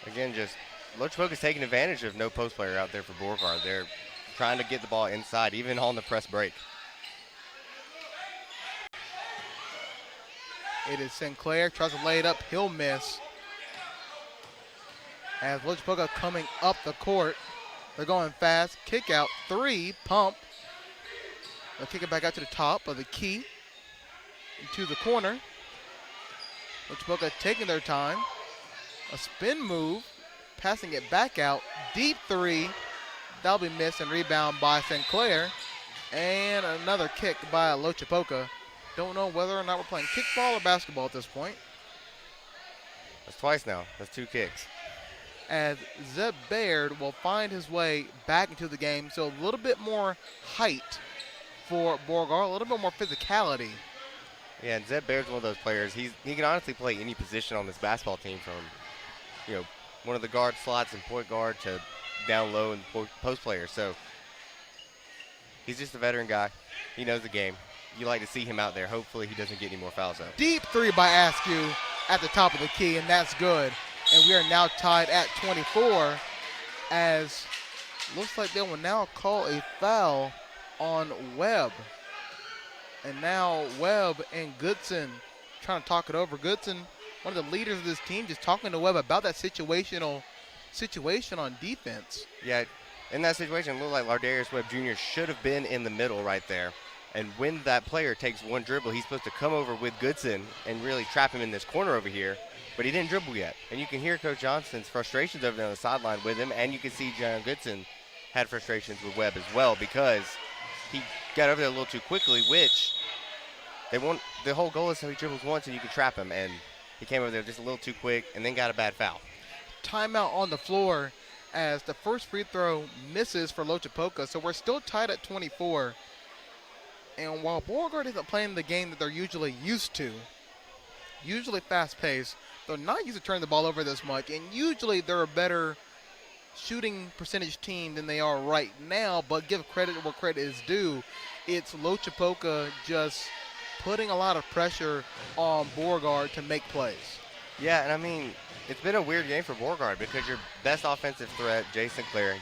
Again, just Loachapoka's taking advantage of no post player out there for Beauregard. They're trying to get the ball inside, even on the press break. It is Sinclair, tries to lay it up, he'll miss. As Loachapoka coming up the court, they're going fast, kick out, 3, pump. They'll kick it back out to the top of the key. into the corner. Loachapoka taking their time. A spin move, passing it back out. Deep three. That'll be missed and rebound by Sinclair. And another kick by Loachapoka. Don't know whether or not we're playing kickball or basketball at this point. That's twice now. That's 2 kicks. As Zeb Baird will find his way back into the game. So a little bit more height for Beauregard, a little bit more physicality. Yeah, and Zeb Baird's one of those players. He can honestly play any position on this basketball team, from one of the guard slots and point guard to down low and post player. So he's just a veteran guy. He knows the game. You like to see him out there. Hopefully he doesn't get any more fouls out. Deep three by Askew at the top of the key, and that's good. And we are now tied at 24, as looks like they will now call a foul on Webb. And now Webb and Goodson trying to talk it over. Goodson, one of the leaders of this team, just talking to Webb about that situation on defense. Yeah, in that situation, it looked like Lardarius Webb Jr. should have been in the middle right there. And when that player takes one dribble, he's supposed to come over with Goodson and really trap him in this corner over here. But he didn't dribble yet. And you can hear Coach Johnson's frustrations over there on the sideline with him. And you can see John Goodson had frustrations with Webb as well, because he got over there a little too quickly, which the whole goal is so he dribbles once and you can trap him. And he came over there just a little too quick and then got a bad foul. Timeout on the floor as the first free throw misses for Loachapoka. So we're still tied at 24. And while Beauregard isn't playing the game that they're usually used to, usually fast-paced, they're not used to turning the ball over this much, and usually they're a better shooting percentage team than they are right now, but give credit where credit is due. It's Loachapoka just putting a lot of pressure on Beauregard to make plays. Yeah, and I mean, it's been a weird game for Beauregard because your best offensive threat, Jason Clare,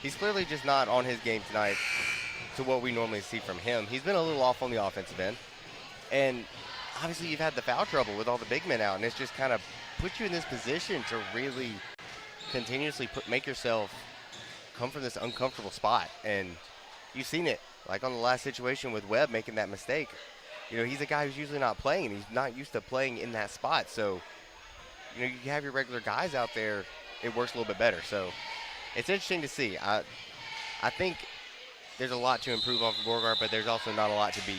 he's clearly just not on his game tonight to what we normally see from him. He's been a little off on the offensive end. And obviously you've had the foul trouble with all the big men out, and it's just kind of put you in this position to really continuously make yourself come from this uncomfortable spot. And you've seen it, like on the last situation with Webb making that mistake. He's a guy who's usually not playing, and he's not used to playing in that spot. So, you have your regular guys out there, it works a little bit better. So it's interesting to see. I think there's a lot to improve off of Beauregard, but there's also not a lot to be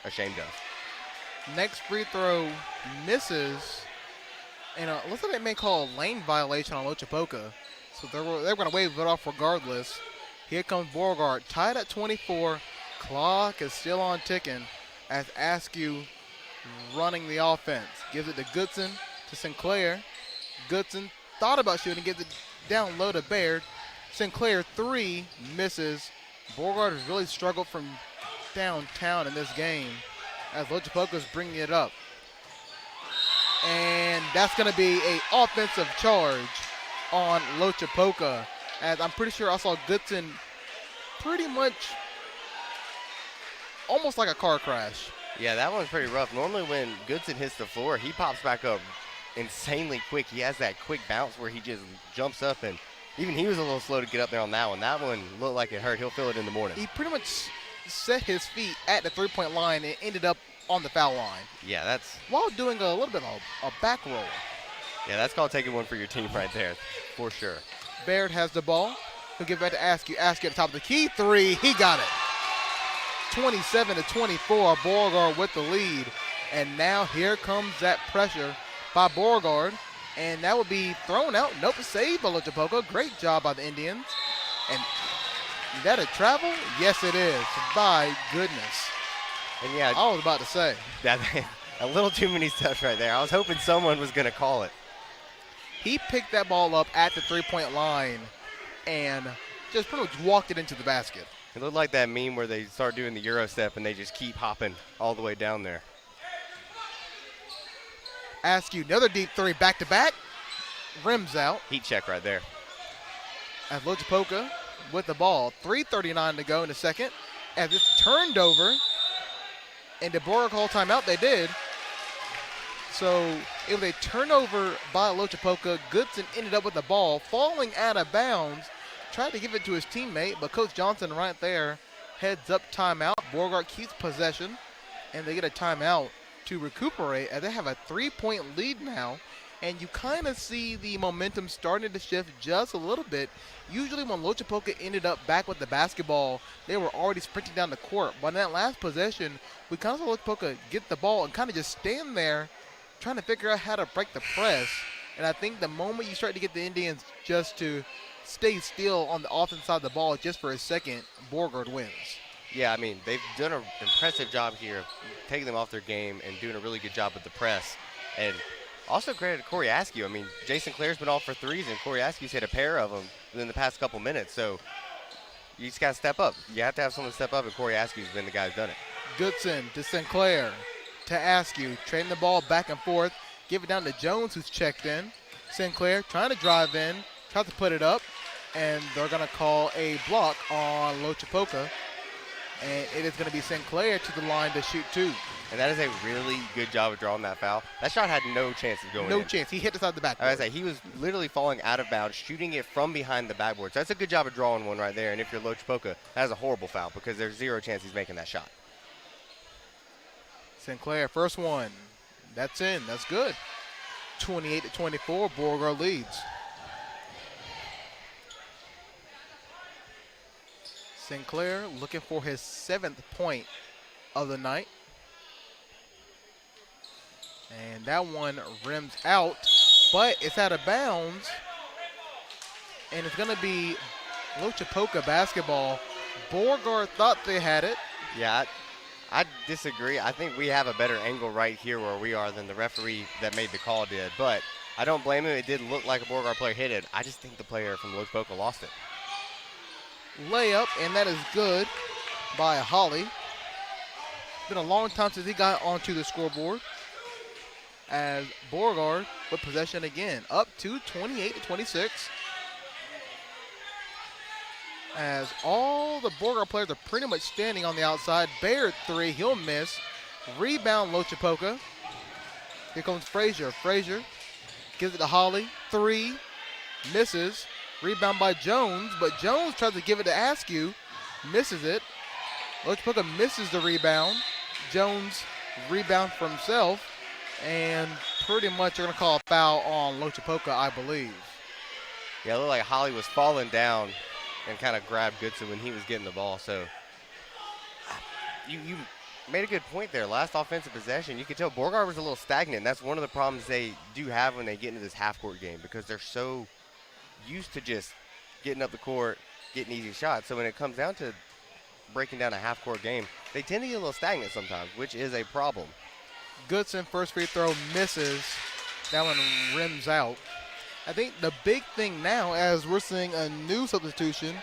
ashamed of. Next free throw misses, and looks like they may call a lane violation on Loachapoka. So they're going to wave it off regardless. Here comes Beauregard, tied at 24. Clock is still on ticking as Askew running the offense. Gives it to Goodson, to Sinclair. Goodson thought about shooting, gives it down low to Baird. Sinclair three misses. Beauregard has really struggled from downtown in this game as Loachapoka is bringing it up. And that's going to be an offensive charge on Loachapoka, as I'm pretty sure I saw Goodson pretty much almost like a car crash. Yeah, that one's pretty rough. Normally when Goodson hits the floor, he pops back up insanely quick. He has that quick bounce where he just jumps up, and even he was a little slow to get up there on that one. That one looked like it hurt. He'll feel it in the morning. He pretty much set his feet at the three-point line and ended up on the foul line. Yeah, that's... while doing a little bit of a back roll. Yeah, that's called taking one for your team right there, for sure. Baird has the ball. He'll give it back to Askew. Askew at the top of the key. Three. He got it. 27-24. Beauregard with the lead. And now here comes that pressure by Beauregard. And that would be thrown out. Nope, save by Loachapoka. Great job by the Indians. And is that a travel? Yes, it is. My goodness. And yeah, I was about to say. That, a little too many steps right there. I was hoping someone was going to call it. He picked that ball up at the three-point line and just pretty much walked it into the basket. It looked like that meme where they start doing the Euro step and they just keep hopping all the way down there. Askew, another deep three, back-to-back. Rims out. Heat check right there. As Loachapoka with the ball. 3:39 to go in the second. As it's turned over. And did Beauregard call timeout? They did. So it was a turnover by Loachapoka. Goodson ended up with the ball, falling out of bounds. Tried to give it to his teammate, but Coach Johnson right there heads up timeout. Beauregard keeps possession, and they get a timeout to recuperate as they have a 3-point lead now. And you kind of see the momentum starting to shift just a little bit. Usually when Loachapoka ended up back with the basketball, they were already sprinting down the court. But in that last possession, we kind of saw Loachapoka get the ball and kind of just stand there trying to figure out how to break the press. And I think the moment you start to get the Indians just to stay still on the offense side of the ball just for a second, Beauregard wins. Yeah, I mean, they've done an impressive job here of taking them off their game and doing a really good job with the press. And also credit to Corey Askew. I mean, Jason Clare's been off for threes, and Corey Askew's hit a pair of them in the past couple minutes. So you just got to step up. You have to have someone step up, and Corey Askew's been the guy who's done it. Goodson to Sinclair to Askew. Trading the ball back and forth. Give it down to Jones, who's checked in. Sinclair trying to drive in, tries to put it up, and they're going to call a block on Loachapoka. And it is going to be Sinclair to the line to shoot 2. And that is a really good job of drawing that foul. That shot had no chance of going in. No chance. He hit the side of the backboard. I was like, he was literally falling out of bounds, shooting it from behind the backboard. So that's a good job of drawing one right there. And if you're Loachapoka, that is a horrible foul because there's 0 chance he's making that shot. Sinclair, first one. That's in. That's good. 28-24, Beauregard leads. Sinclair looking for his 7th point of the night. And that one rims out, but it's out of bounds. And it's going to be Loachapoka basketball. Beauregard thought they had it. Yeah, I disagree. I think we have a better angle right here where we are than the referee that made the call did. But I don't blame him. It did look like a Beauregard player hit it. I just think the player from Loachapoka lost it. Layup, and that is good by Holly. It's been a long time since he got onto the scoreboard. As Beauregard with possession again, up to 28-26. As all the Beauregard players are pretty much standing on the outside. Baird 3, he'll miss. Rebound Loachapoka. Here comes Frazier. Frazier gives it to Holly. 3, misses. Rebound by Jones, but Jones tries to give it to Askew. Misses it. Loachapoka misses the rebound. Jones rebound for himself. And pretty much they're going to call a foul on Loachapoka, I believe. Yeah, it looked like Holly was falling down and kind of grabbed Goodson when he was getting the ball. So you made a good point there. Last offensive possession, you could tell Beauregard was a little stagnant. That's one of the problems they do have when they get into this half-court game because they're so used to just getting up the court, getting easy shots. So when it comes down to breaking down a half-court game, they tend to get a little stagnant sometimes, which is a problem. Goodson, first free throw, misses. That one rims out. I think the big thing now, as we're seeing a new substitution,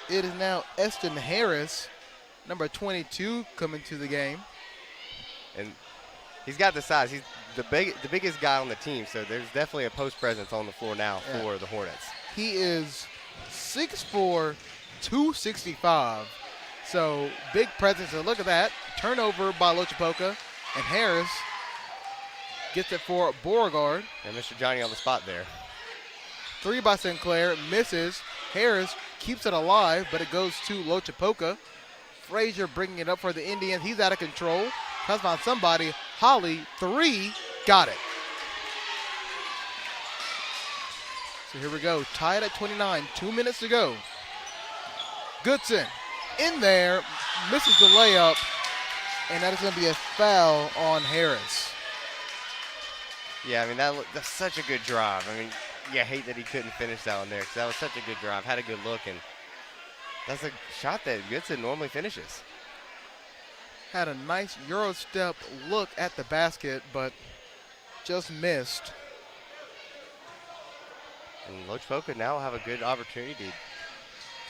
it is now Eston Harris, number 22, coming to the game. And he's got the size. He's the biggest guy on the team, so there's definitely a post presence on the floor now for the Hornets. He is 6'4", 265. So big presence. And look at that. Turnover by Loachapoka. And Harris gets it for Beauregard. And Mr. Johnny on the spot there. 3 by Sinclair. Misses. Harris keeps it alive, but it goes to Loachapoka. Frazier bringing it up for the Indians. He's out of control. Tries to find somebody. Holly, 3. Got it. So here we go. Tied at 29. 2 minutes to go. Goodson in there. Misses the layup. And that is going to be a foul on Harris. Yeah, I mean, that's such a good drive. I mean, yeah, I hate that he couldn't finish that one there because that was such a good drive. Had a good look, and that's a shot that Goodson normally finishes. Had a nice Euro step look at the basket, but just missed. And Loachapoka now will have a good opportunity to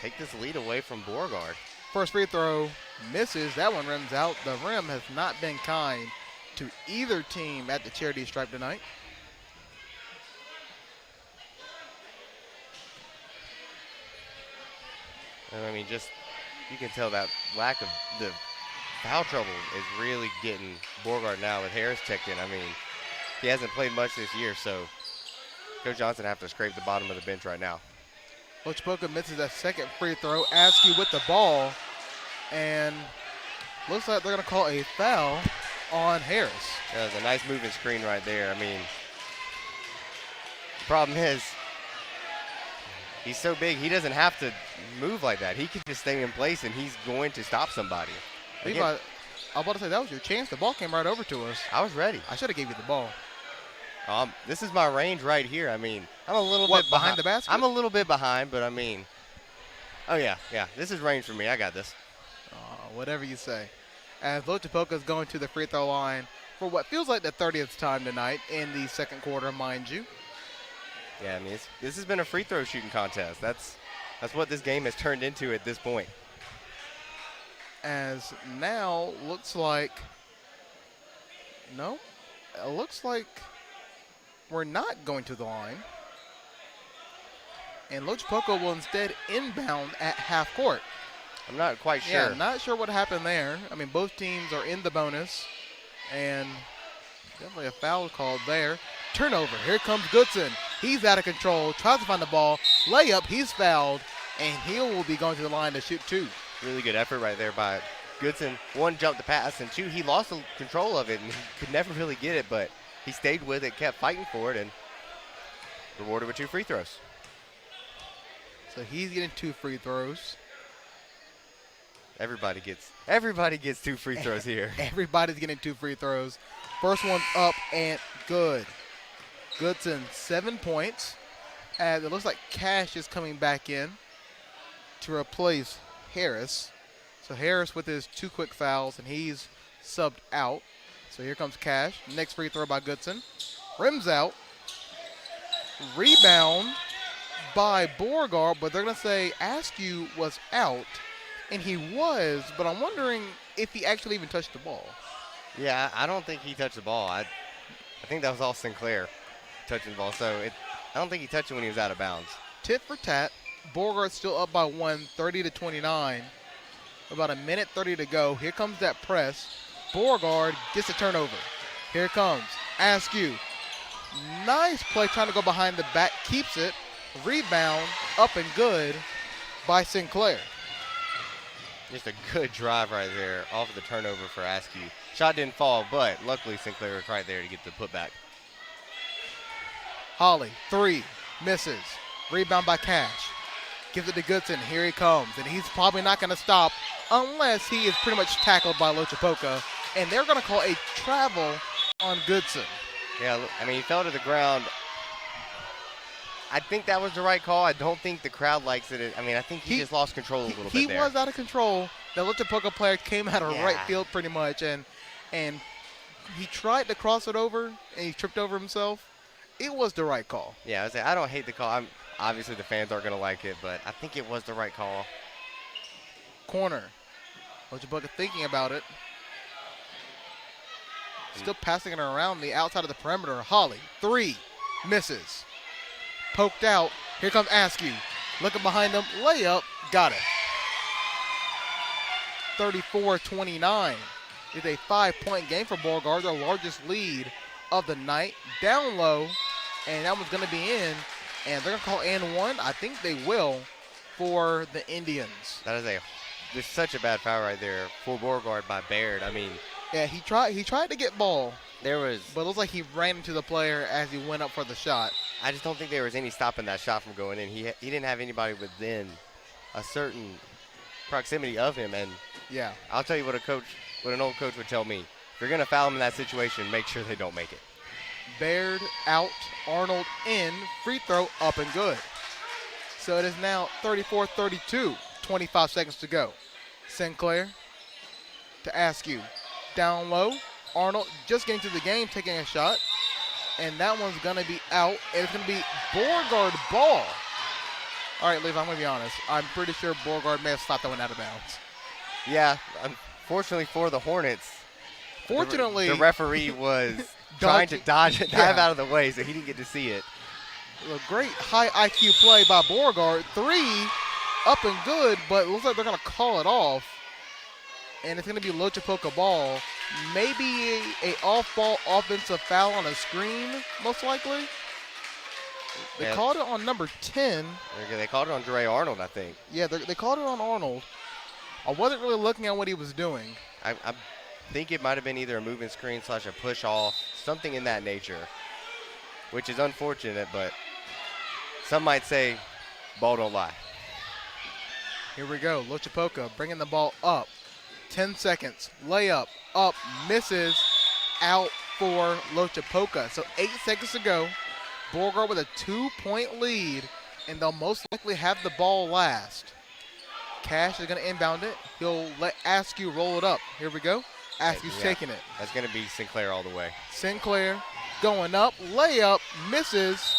take this lead away from Beauregard. First free throw misses. That one rims out. The rim has not been kind to either team at the charity stripe tonight. And I mean, just you can tell that lack of the foul trouble is really getting Beauregard now with Harris checked in. I mean, he hasn't played much this year, so Coach Johnson have to scrape the bottom of the bench right now. Loachapoka misses that second free throw. Askew with the ball, and looks like they're going to call a foul on Harris. That was a nice moving screen right there. I mean, the problem is he's so big, he doesn't have to move like that. He can just stay in place, and he's going to stop somebody. Levi, I was about to say, that was your chance. The ball came right over to us. I was ready. I should have gave you the ball. This is my range right here. I mean, I'm a little bit behind the basket? I'm a little bit behind, but I mean, oh yeah. This is range for me. I got this. Whatever you say. As Loachapoka is going to the free throw line for what feels like the 30th time tonight in the second quarter, mind you. Yeah, I mean, this has been a free throw shooting contest. That's what this game has turned into at this point. As now looks like we're not going to the line. And Loachapoka will instead inbound at half court. I'm not quite sure. Yeah, not sure what happened there. I mean, both teams are in the bonus. And definitely a foul called there. Turnover. Here comes Goodson. He's out of control. Tries to find the ball. Layup. He's fouled. And he will be going to the line to shoot two. Really good effort right there by Goodson. One, jump to pass, and two, he lost control of it, and he could never really get it, but he stayed with it, kept fighting for it, and rewarded with 2 free throws. So he's getting 2 free throws. Everybody gets 2 free throws here. Everybody's getting 2 free throws. First one's up and good. Goodson, 7 points. And it looks like Cash is coming back in to replace Harris. So Harris with his 2 quick fouls, and he's subbed out. So here comes Cash. Next free throw by Goodson. Rims out. Rebound by Beauregard, but they're going to say Askew was out. And he was, but I'm wondering if he actually even touched the ball. Yeah, I don't think he touched the ball. I think that was all Sinclair touching the ball. So I don't think he touched it when he was out of bounds. Tit for tat. Beauregard still up by 1, 30-29. About a minute 30 to go. Here comes that press. Beauregard gets a turnover. Here comes Askew. Nice play trying to go behind the back. Keeps it. Rebound up and good by Sinclair. Just a good drive right there off of the turnover for Askew. Shot didn't fall, but luckily Sinclair was right there to get the putback. Holly, 3, misses. Rebound by Cash. Gives it to Goodson. Here he comes. And he's probably not going to stop unless he is pretty much tackled by Loachapoka. And they're going to call a travel on Goodson. Yeah, I mean, he fell to the ground. I think that was the right call. I don't think the crowd likes it. I mean, I think he just lost control a little bit there. He was out of control. The Loachapoka player came out of right field pretty much. And he tried to cross it over, and he tripped over himself. It was the right call. Yeah, I don't hate the call. Obviously, the fans aren't going to like it, but I think it was the right call. Corner. Loachapoka thinking about it. Still passing it around the outside of the perimeter. Holly, 3, misses. Poked out. Here comes Askew. Looking behind him. Layup. Got it. 34-29. It's a 5-point game for Beauregard, their largest lead of the night. Down low, and that one's going to be in. And they're going to call and 1. I think they will for the Indians. There's such a bad foul right there for Beauregard by Baird. I mean, yeah, he tried to get ball. But it looks like he ran into the player as he went up for the shot. I just don't think there was any stopping that shot from going in. He didn't have anybody within a certain proximity of him. And yeah, I'll tell you what an old coach would tell me. If you're going to foul him in that situation, make sure they don't make it. Baird out, Arnold in, free throw up and good. So it is now 34-32, 25 seconds to go. Sinclair to Askew. Down low, Arnold just getting to the game, taking a shot. And that one's going to be out. And it's going to be Beauregard ball. All right, Levi, I'm going to be honest. I'm pretty sure Beauregard may have stopped that one out of bounds. Yeah, unfortunately for the Hornets, fortunately, the referee was trying to dive out of the way, so he didn't get to see it. A great high IQ play by Beauregard. 3, up and good, but it looks like they're going to call it off. And it's going to be Loachapoka ball. Maybe a off-ball offensive foul on a screen, most likely. They called it on number 10. They called it on Dre Arnold, I think. Yeah, they called it on Arnold. I wasn't really looking at what he was doing. think it might have been either a moving screen / a push off, something in that nature, which is unfortunate, but some might say ball don't lie. Here we go. Loachapoka bringing the ball up. 10 seconds. Layup. Up. Misses. Out for Loachapoka. So 8 seconds to go. Beauregard with a 2-point lead, and they'll most likely have the ball last. Cash is going to inbound it. He'll let Askew roll it up. Here we go. Askew's taking it. That's going to be Sinclair all the way. Sinclair going up. Layup. Misses.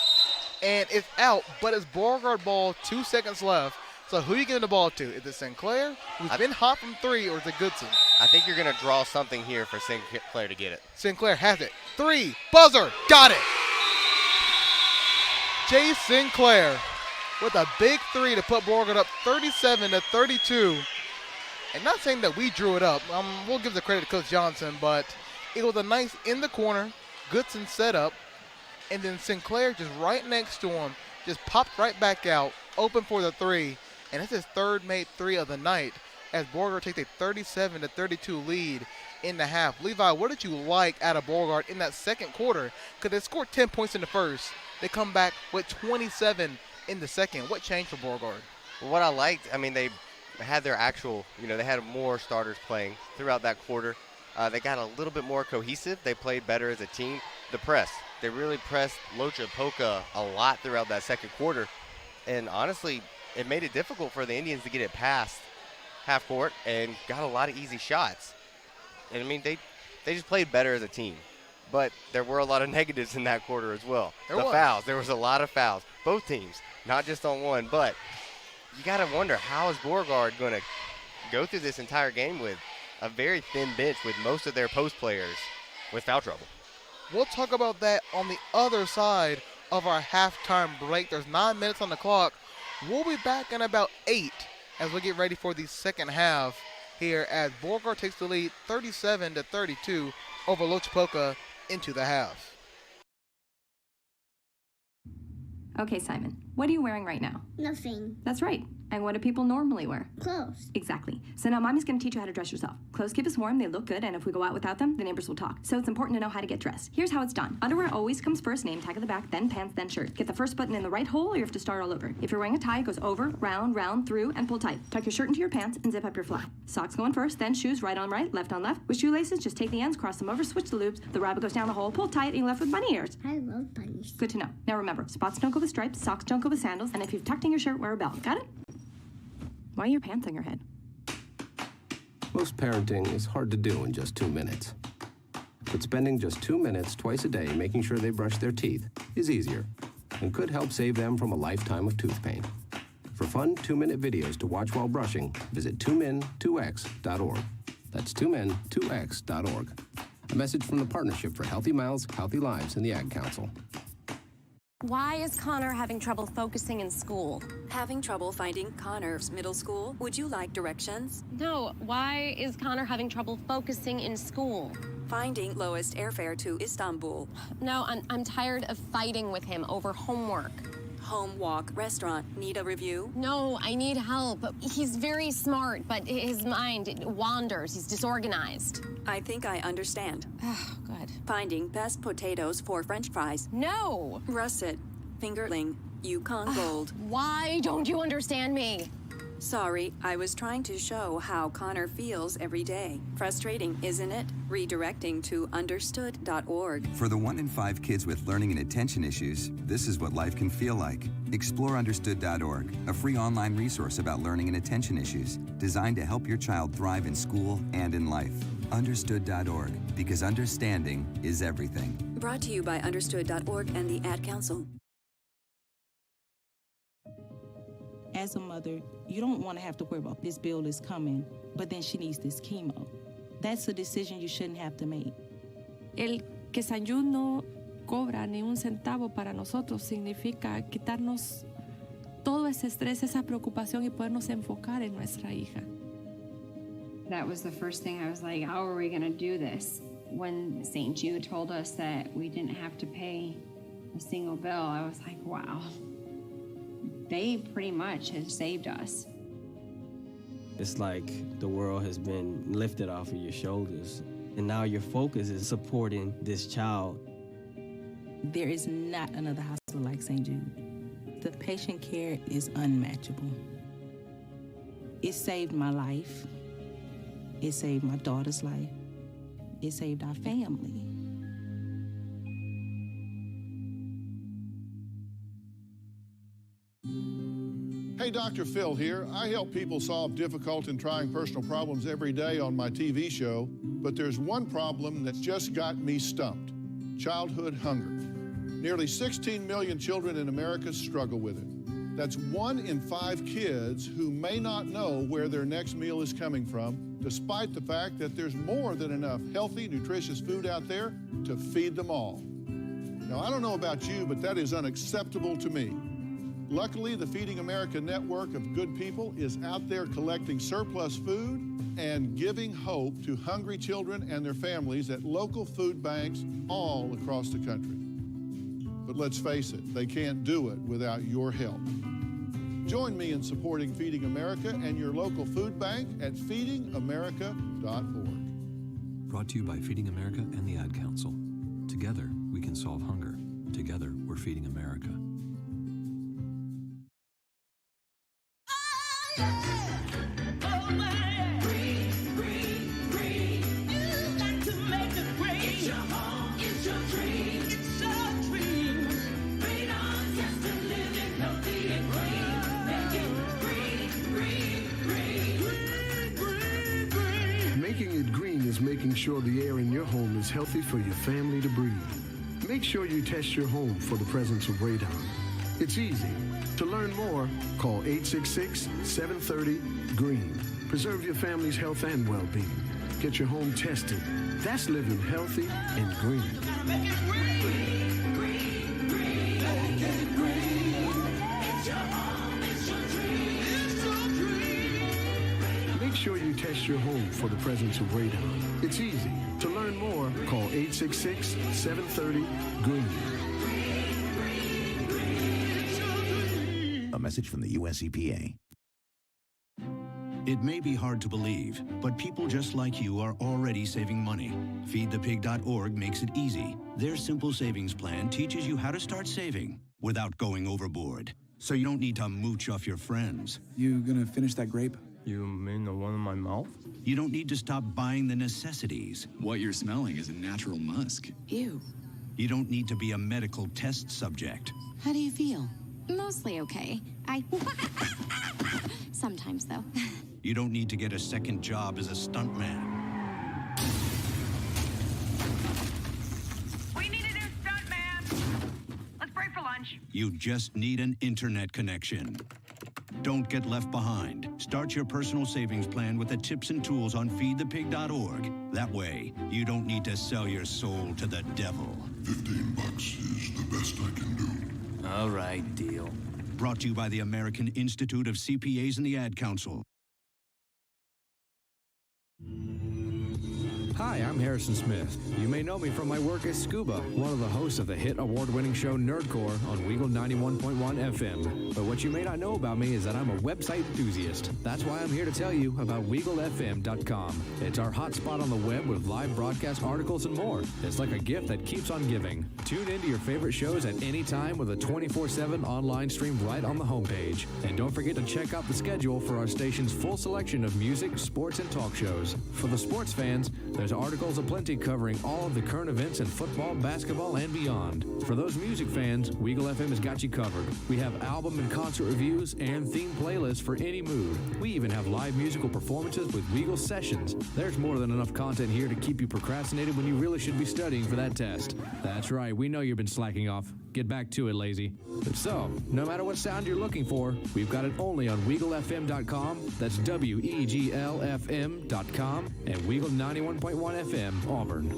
And it's out, but it's Beauregard ball. 2 seconds left. So who are you giving the ball to? Is it Sinclair, who's been hot from 3, or is it Goodson? I think you're going to draw something here for Sinclair to get it. Sinclair has it. 3, buzzer, got it. Jay Sinclair with a big 3 to put Beauregard up 37-32. And not saying that we drew it up. We'll give the credit to Coach Johnson, but it was a nice in the corner, Goodson setup, and then Sinclair just right next to him, just popped right back out, open for the 3. And it's his third made 3 of the night as Beauregard takes a 37-32 lead in the half. Levi, what did you like out of Beauregard in that second quarter? Because they scored 10 points in the first. They come back with 27 in the second. What changed for Beauregard? Well, what I liked, I mean, they had their actual, they had more starters playing throughout that quarter. They got a little bit more cohesive. They played better as a team. The press, they really pressed Loachapoka a lot throughout that second quarter. And honestly, it made it difficult for the Indians to get it past half court and got a lot of easy shots. And I mean, they just played better as a team. But there were a lot of negatives in that quarter as well. Fouls, there was a lot of fouls. Both teams, not just on one. But you got to wonder, how is Beauregard going to go through this entire game with a very thin bench with most of their post players with foul trouble? We'll talk about that on the other side of our halftime break. There's 9 minutes on the clock. We'll be back in about 8 as we get ready for the second half here as Beauregard takes the lead 37-32 over Loachapoka into the half. Okay, Simon, what are you wearing right now? Nothing. That's right. And what do people normally wear? Clothes. Exactly. So now Mommy's going to teach you how to dress yourself. Clothes keep us warm, they look good, and if we go out without them, the neighbors will talk. So it's important to know how to get dressed. Here's how it's done. Underwear always comes first, name tag at the back, then pants, then shirt. Get the first button in the right hole, or you have to start all over. If you're wearing a tie, it goes over, round, round, through, and pull tight. Tuck your shirt into your pants and zip up your fly. Socks going first, then shoes right on right, left on left. With shoelaces, just take the ends, cross them over, switch the loops. The rabbit goes down the hole, pull tight, and you're left with bunny ears. I love bunnies. Good to know. Now remember, spots don't go with stripes, socks don't go with sandals, and if you've tucked in your shirt, wear a belt. Got it? Why are your pants on your head? Most parenting is hard to do in just 2 minutes. But spending just 2 minutes twice a day making sure they brush their teeth is easier and could help save them from a lifetime of tooth pain. For fun 2-minute videos to watch while brushing, visit 2min2x.org. That's 2min2x.org. A message from the Partnership for Healthy Mouths, Healthy Lives and the Ad Council. Why is Connor having trouble focusing in school? Having trouble finding Connor's middle school? Would you like directions? No, why is Connor having trouble focusing in school? Finding lowest airfare to Istanbul. No, I'm tired of fighting with him over homework. Home, walk, restaurant. Need a review? No, I need help. He's very smart, but his mind wanders. He's disorganized. I think I understand. Oh, good. Finding best potatoes for French fries. No! Russet, fingerling, Yukon Gold. Why don't you understand me? Sorry, I was trying to show how Connor feels every day. Frustrating, isn't it? Redirecting to understood.org. For the 1 in 5 kids with learning and attention issues, this is what life can feel like. Explore understood.org, a free online resource about learning and attention issues, designed to help your child thrive in school and in life. Understood.org, because understanding is everything. Brought to you by understood.org and the Ad Council. As a mother, you don't want to have to worry about this bill is coming, but then she needs this chemo. That's a decision you shouldn't have to make. El que Sanyud no cobra ni un centavo para nosotros significa quitarnos todo ese estrés, esa preocupación y podernos enfocar en nuestra hija. That was the first thing I was like, how are we going to do this? When St. Jude told us that we didn't have to pay a single bill, I was like, wow. They pretty much have saved us. It's like the world has been lifted off of your shoulders. And now your focus is supporting this child. There is not another hospital like St. Jude. The patient care is unmatchable. It saved my life. It saved my daughter's life. It saved our family. Hey, Dr. Phil here. I help people solve difficult and trying personal problems every day on my TV show, but there's one problem that's just got me stumped: childhood hunger. Nearly 16 million children in America struggle with it. That's 1 in 5 kids who may not know where their next meal is coming from, despite the fact that there's more than enough healthy, nutritious food out there to feed them all. Now, I don't know about you, but that is unacceptable to me. Luckily, the Feeding America network of good people is out there collecting surplus food and giving hope to hungry children and their families at local food banks all across the country. But let's face it, they can't do it without your help. Join me in supporting Feeding America and your local food bank at feedingamerica.org. Brought to you by Feeding America and the Ad Council. Together, we can solve hunger. Together, we're Feeding America. Making it green is making sure the air in your home is healthy for your family to breathe. Make sure you test your home for the presence of radon. It's easy. To learn more, call 866-730-GREEN. Preserve your family's health and well-being. Get your home tested. That's living healthy and green. Make it green. Green, green, make it green. It's your home, it's your dream. It's your dream. Make sure you test your home for the presence of radon. It's easy. To learn more, call 866-730-GREEN. A message from the U.S. EPA. It may be hard to believe, but people just like you are already saving money. FeedThePig.org makes it easy. Their simple savings plan teaches you how to start saving without going overboard. So you don't need to mooch off your friends. You gonna finish that grape? You mean the one in my mouth? You don't need to stop buying the necessities. What you're smelling is a natural musk. Ew. You don't need to be a medical test subject. How do you feel? Mostly okay. Sometimes, though. You don't need to get a second job as a stuntman. We need a new stuntman. Let's break for lunch. You just need an internet connection. Don't get left behind. Start your personal savings plan with the tips and tools on feedthepig.org. That way, you don't need to sell your soul to the devil. $15 is the best I can do. All right, deal. Brought to you by the American Institute of CPAs and the Ad Council. Hi, I'm Harrison Smith. You may know me from my work as Scuba, one of the hosts of the hit award-winning show Nerdcore on Weagle 91.1 FM. But what you may not know about me is that I'm a website enthusiast. That's why I'm here to tell you about WeagleFM.com. It's our hotspot on the web with live broadcast articles and more. It's like a gift that keeps on giving. Tune into your favorite shows at any time with a 24/7 online stream right on the homepage. And don't forget to check out the schedule for our station's full selection of music, sports, and talk shows. For the sports fans, there's articles aplenty covering all of the current events in football, basketball, and beyond. For those music fans, Weagle FM has got you covered. We have album and concert reviews and theme playlists for any mood. We even have live musical performances with Weagle Sessions. There's more than enough content here to keep you procrastinated when you really should be studying for that test. That's right, we know you've been slacking off. Get back to it, lazy. But so, no matter what sound you're looking for, we've got it only on WeagleFM.com. That's WeaglFM.com and Weagle 91.1 FM, Auburn.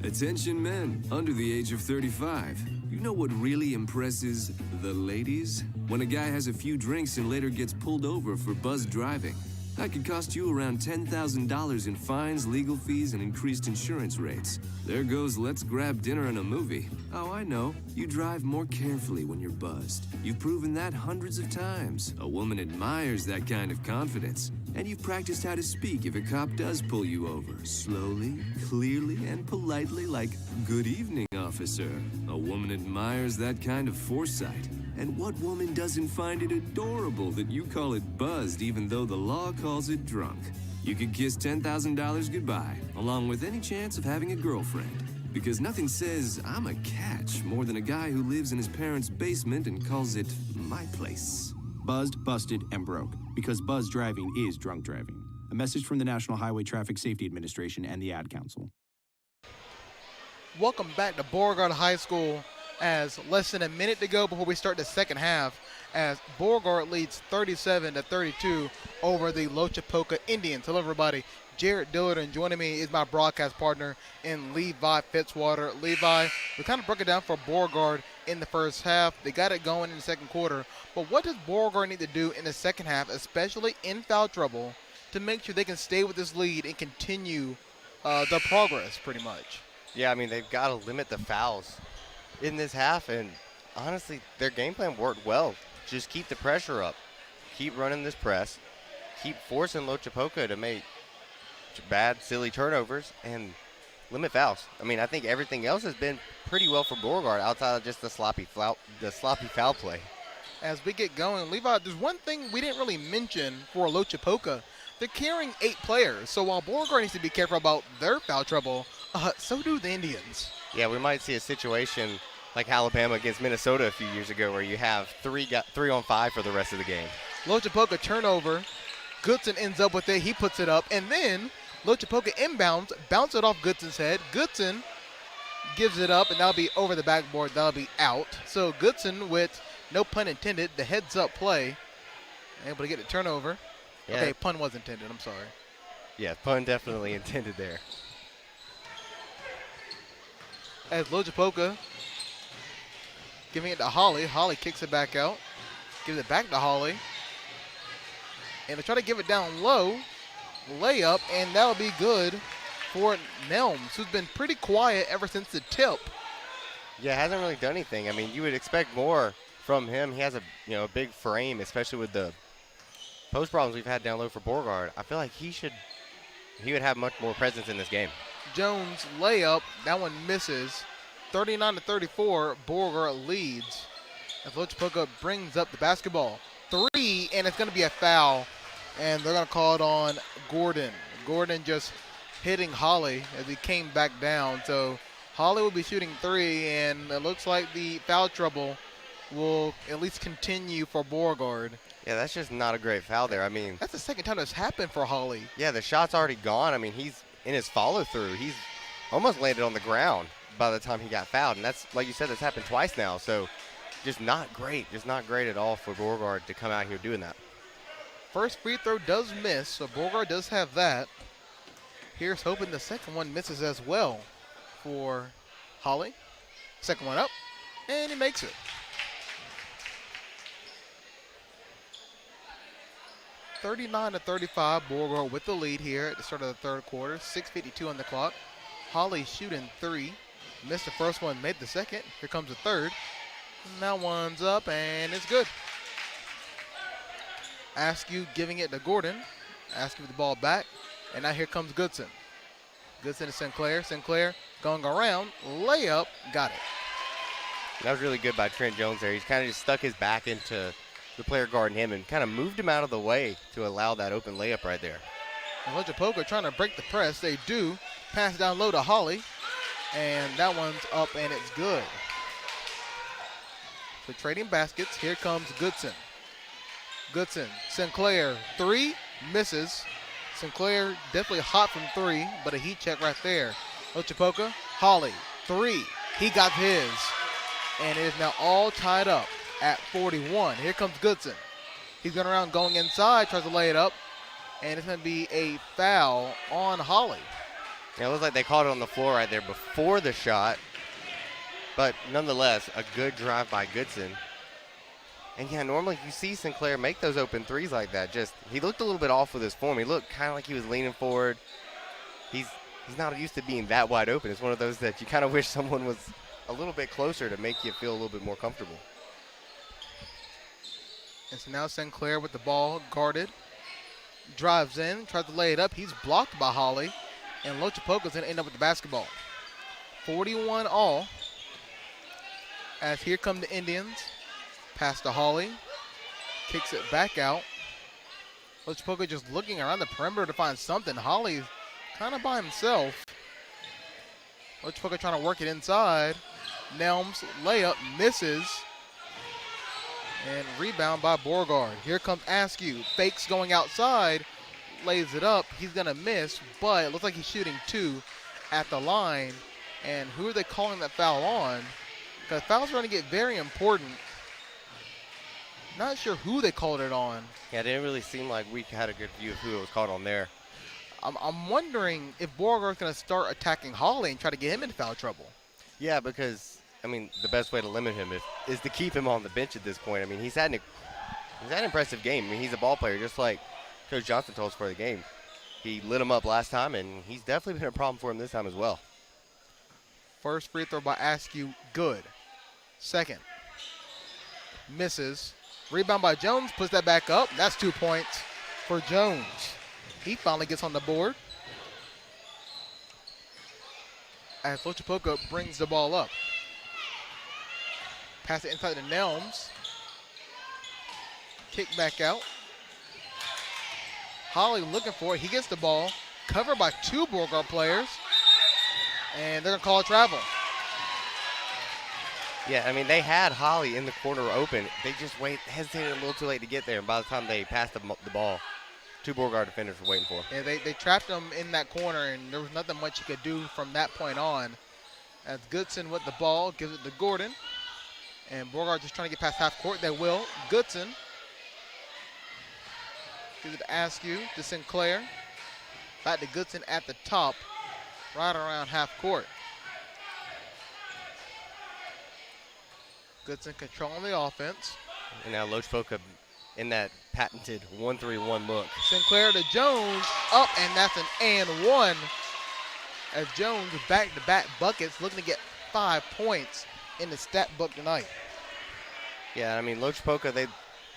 Attention men under the age of 35. You know what really impresses the ladies? When a guy has a few drinks and later gets pulled over for buzz driving. That could cost you around $10,000 in fines, legal fees, and increased insurance rates. There goes let's grab dinner and a movie. Oh, I know. You drive more carefully when you're buzzed. You've proven that hundreds of times. A woman admires that kind of confidence. And you've practiced how to speak if a cop does pull you over. Slowly, clearly, and politely like, "Good evening, officer." A woman admires that kind of foresight. And what woman doesn't find it adorable that you call it buzzed even though the law calls it drunk? You could kiss $10,000 goodbye, along with any chance of having a girlfriend. Because nothing says, "I'm a catch," more than a guy who lives in his parents' basement and calls it my place. Buzzed, busted, and broke. Because buzz driving is drunk driving. A message from the National Highway Traffic Safety Administration and the Ad Council. Welcome back to Beauregard High School, as less than a minute to go before we start the second half, as Beauregard leads 37-32 over the Loachapoka Indians. Hello, everybody. Jared Dillard, and joining me is my broadcast partner in Levi Fitzwater. Levi, we kind of broke it down for Beauregard in the first half. They got it going in the second quarter. But what does Beauregard need to do in the second half, especially in foul trouble, to make sure they can stay with this lead and continue their progress, pretty much? Yeah, I mean, they've got to limit the fouls in this half, and honestly, their game plan worked well. Just keep the pressure up. Keep running this press. Keep forcing Loachapoka to make bad, silly turnovers and limit fouls. I mean, I think everything else has been pretty well for Beauregard outside of just the sloppy foul play. As we get going, Levi, there's one thing we didn't really mention for Loachapoka. They're carrying 8 players, so while Beauregard needs to be careful about their foul trouble, so do the Indians. Yeah, we might see a situation like Alabama against Minnesota a few years ago where you have 3 on 5 for the rest of the game. Loachapoka turnover. Goodson ends up with it. He puts it up. And then Loachapoka inbounds, bounce it off Goodson's head. Goodson gives it up, and that'll be over the backboard. That'll be out. So Goodson, with no pun intended, the heads-up play, able to get the turnover. Yeah. Okay, pun was intended. I'm sorry. Yeah, pun definitely intended there. As Loachapoka giving it to Holly. Holly kicks it back out. Gives it back to Holly. And they try to give it down low. Layup, and that'll be good for Nelms, who's been pretty quiet ever since the tip. Yeah, hasn't really done anything. I mean, you would expect more from him. He has a big frame, especially with the post problems we've had down low for Beauregard. I feel like he would have much more presence in this game. Jones layup, that one misses. 39-34, Beauregard leads. As Loachapoka brings up the basketball. 3, and it's going to be a foul, and they're going to call it on Gordon. Gordon just hitting Holly as he came back down. So Holly will be shooting 3, and it looks like the foul trouble will at least continue for Beauregard. Yeah, that's just not a great foul there. I mean, that's the second time that's happened for Holly. Yeah, the shot's already gone. I mean, he's in his follow-through. He's almost landed on the ground by the time he got fouled, and that's, like you said, that's happened twice now. So just not great at all for Beauregard to come out here doing that. First free throw does miss, so Beauregard does have that. Here's hoping the second one misses as well for Holly. Second one up, and he makes it. (39-35), Beauregard with the lead here at the start of the third quarter. 6:52 on the clock. Holly shooting 3. Missed the first one, made the second. Here comes the third. And that one's up, and it's good. Askew giving it to Gordon. Askew with the ball back. And now here comes Goodson. Goodson to Sinclair. Sinclair going around. Layup. Got it. That was really good by Trent Jones there. He's kind of just stuck his back into the player guarding him and kind of moved him out of the way to allow that open layup right there. And Loachapoka trying to break the press. They do. Pass down low to Holly. And that one's up, and it's good. So trading baskets. Here comes Goodson. Goodson. Sinclair. 3. Misses. Sinclair definitely hot from 3, but a heat check right there. Loachapoka. Holly. 3. He got his. And it is now all tied up at 41. Here comes Goodson. He's going around going inside, tries to lay it up, and it's going to be a foul on Holly. Yeah, it looks like they called it on the floor right there before the shot, but nonetheless, a good drive by Goodson. And yeah, normally you see Sinclair make those open threes like that. Just he looked a little bit off with his form. He looked kind of like he was leaning forward. He's not used to being that wide open. It's one of those that you kind of wish someone was a little bit closer to make you feel a little bit more comfortable. And so now Sinclair with the ball guarded. Drives in, tries to lay it up. He's blocked by Holly. And Loachapoka's going to end up with the basketball. 41 all. As here come the Indians. Pass to Holly. Kicks it back out. Loachapoka just looking around the perimeter to find something. Holly's kind of by himself. Loachapoka trying to work it inside. Nelms layup misses. And rebound by Beauregard. Here comes Askew. Fakes going outside. Lays it up. He's going to miss, but it looks like he's shooting 2 at the line. And who are they calling that foul on? Because fouls are going to get very important. Not sure who they called it on. Yeah, it didn't really seem like we had a good view of who it was called on there. I'm wondering if Beauregard's going to start attacking Holly and try to get him into foul trouble. Yeah, because, I mean, the best way to limit him is to keep him on the bench at this point. I mean, he's had an impressive game. I mean, he's a ball player, just like Coach Johnson told us for the game. He lit him up last time, and he's definitely been a problem for him this time as well. First free throw by Askew, good. Second, misses. Rebound by Jones, puts that back up. That's 2 points for Jones. He finally gets on the board. As Loachapoka brings the ball up. Pass it inside to Nelms. Kick back out. Holly looking for it. He gets the ball. Covered by 2 Beauregard players. And they're going to call a travel. Yeah, I mean, they had Holly in the corner open. They just hesitated a little too late to get there. And by the time they passed the ball, 2 Beauregard defenders were waiting for him. Yeah, they trapped him in that corner, and there was nothing much he could do from that point on. As Goodson with the ball, gives it to Gordon. And Beauregard just trying to get past half court. They will. Goodson gives it to Askew, to Sinclair. Back to Goodson at the top, right around half court. Goodson controlling the offense. And now Loachapoka in that patented 1-3-1 look. Sinclair to Jones, up, and that's an and one. As Jones back-to-back buckets, looking to get 5 points in the stat book tonight. Yeah, I mean, Loachapoka,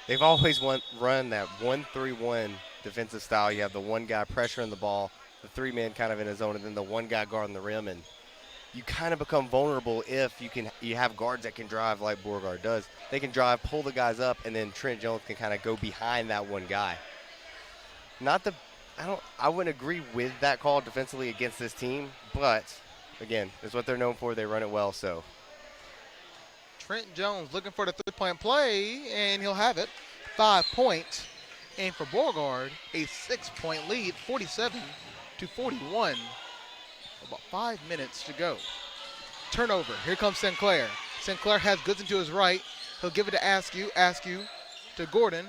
they've always run that 1-3-1 defensive style. You have the one guy pressuring the ball, the 3 men kind of in his zone, and then the one guy guarding the rim. And you kind of become vulnerable if you have guards that can drive like Beauregard does. They can drive, pull the guys up, and then Trent Jones can kind of go behind that one guy. I wouldn't agree with that call defensively against this team, but again, it's what they're known for. They run it well, so. Trent Jones looking for the 3-point play, and he'll have it. 5 points. And for Beauregard, a 6-point lead, 47-41. About 5 minutes to go. Turnover. Here comes Sinclair. Sinclair has Goodson to his right. He'll give it to Askew. Askew to Gordon.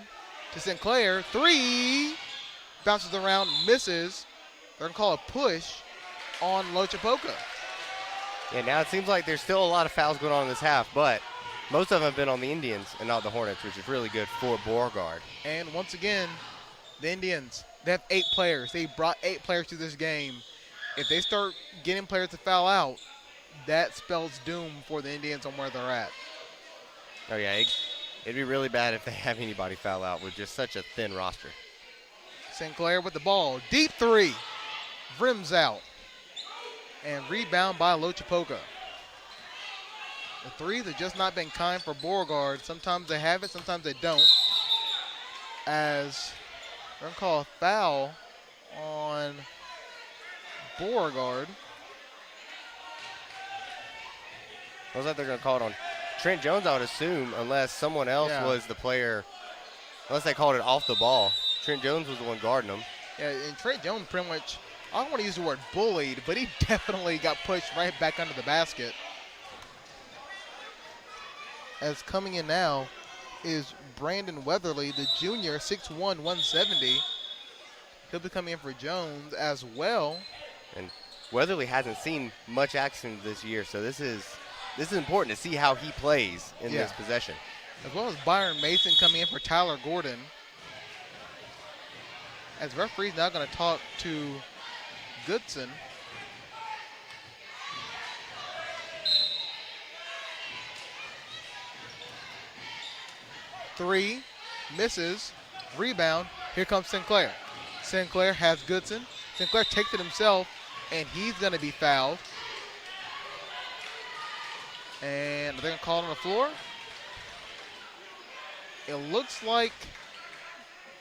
To Sinclair. 3. Bounces around. Misses. They're going to call a push on Loachapoka. Yeah, now it seems like there's still a lot of fouls going on in this half, but most of them have been on the Indians and not the Hornets, which is really good for Beauregard. And once again, the Indians, they have 8 players. They brought 8 players to this game. If they start getting players to foul out, that spells doom for the Indians on where they're at. Oh, yeah, it'd be really bad if they have anybody foul out with just such a thin roster. Sinclair with the ball. Deep 3. Rims out. And rebound by Loachapoka. The threes have just not been kind for Beauregard. Sometimes they have it, sometimes they don't. As they're going to call a foul on Beauregard. Looks like they're going to call it on Trent Jones, I would assume, unless someone else was the player. Unless they called it off the ball. Trent Jones was the one guarding him. Yeah, and Trent Jones pretty much, I don't want to use the word bullied, but he definitely got pushed right back under the basket. As coming in now is Brandon Weatherly, the junior, 6'1", 170. He'll be coming in for Jones as well. And Weatherly hasn't seen much action this year, so this is important to see how he plays in this possession. as well as Byron Mason coming in for Tyler Gordon. As referee's now going to talk to Goodson. Three, misses, rebound. Here comes Sinclair. Sinclair has Goodson. Sinclair takes it himself, and he's going to be fouled. And they're going to call it on the floor. It looks like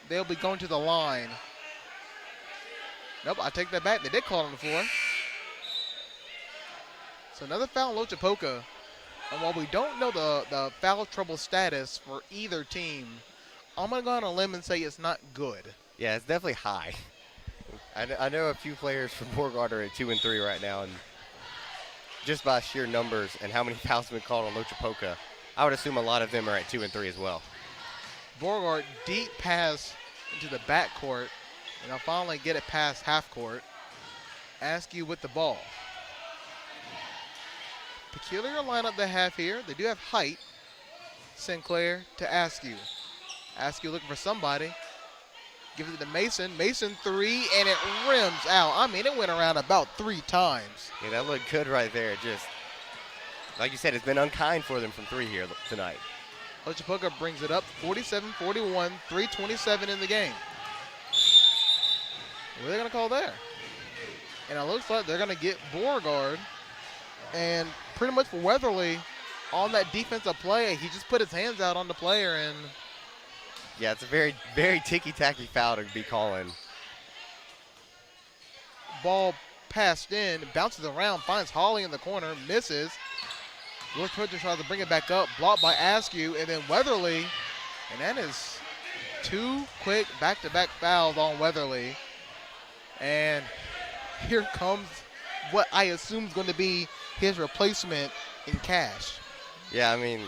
they'll be going to the line. Nope, I take that back. They did call it on the floor. So another foul on Loachapoka. And while we don't know the foul trouble status for either team, I'm going to go on a limb and say it's not good. Yeah, it's definitely high. I know a few players from Beauregard are at 2 and 3 right now, and just by sheer numbers and how many fouls have been called on Loachapoka, I would assume a lot of them are at 2 and 3 as well. Beauregard, deep pass into the backcourt, and I'll finally get it past half court. Askew with the ball. Peculiar lineup they have here. They do have height. Sinclair to Askew. Askew looking for somebody. Gives it to Mason. Mason three, and it rims out. I mean, it went around about 3 times. Yeah, that looked good right there. Just, like you said, it's been unkind for them from 3 here tonight. Loachapoka brings it up 47-41, 3:27 in the game. What are they going to call there? And it looks like they're going to get Beauregard. And pretty much for Weatherly, on that defensive play, he just put his hands out on the player. And yeah, it's a very, very ticky-tacky foul to be calling. Ball passed in, bounces around, finds Hawley in the corner, misses. George Pritchard tries to bring it back up, blocked by Askew, and then Weatherly. And that is 2 quick back-to-back fouls on Weatherly. And here comes what I assume is going to be his replacement in Cash. Yeah, I mean,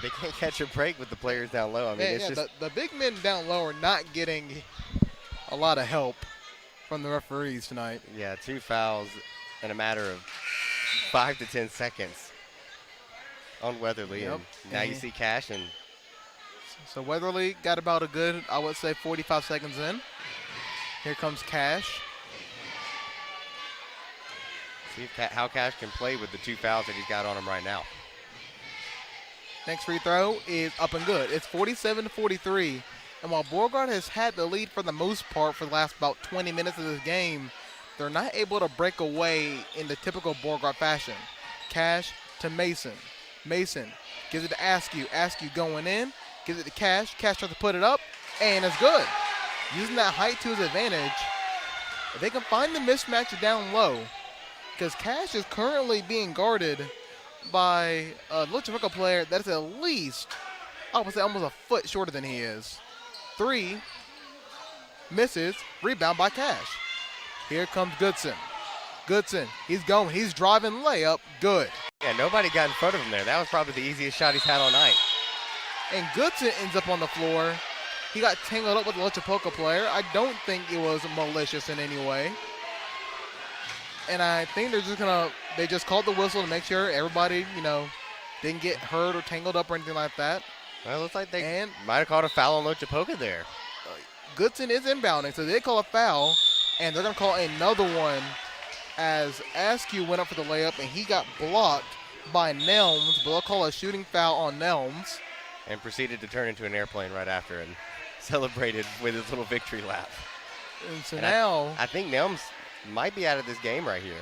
they can't catch a break with the players down low. I mean, it's just the big men down low are not getting a lot of help from the referees tonight. Yeah, 2 fouls in a matter of 5 to 10 seconds on Weatherly. Yep. And now you see Cash. And so Weatherly got about a good, I would say, 45 seconds in. Here comes Cash. See how Cash can play with the 2 fouls that he's got on him right now. Next free throw is up and good. It's 47-43. And while Beauregard has had the lead for the most part for the last about 20 minutes of this game, they're not able to break away in the typical Beauregard fashion. Cash to Mason. Mason gives it to Askew. Askew going in, gives it to Cash. Cash tries to put it up, and it's good. Using that height to his advantage. If they can find the mismatch down low, because Cash is currently being guarded by a Loachapoka player that is at least, I would say, almost a foot shorter than he is. 3, misses, rebound by Cash. Here comes Goodson. Goodson, he's going, he's driving layup, good. Yeah, nobody got in front of him there. That was probably the easiest shot he's had all night. And Goodson ends up on the floor. He got tangled up with the Loachapoka player. I don't think it was malicious in any way. And I think they just called the whistle to make sure everybody, didn't get hurt or tangled up or anything like that. Well, it looks like they might have called a foul on Loachapoka there. Goodson is inbounding, so they call a foul, and they're going to call another one as Askew went up for the layup, and he got blocked by Nelms, but they'll call a shooting foul on Nelms. And proceeded to turn into an airplane right after and celebrated with his little victory lap. And so now I think Nelms might be out of this game right here.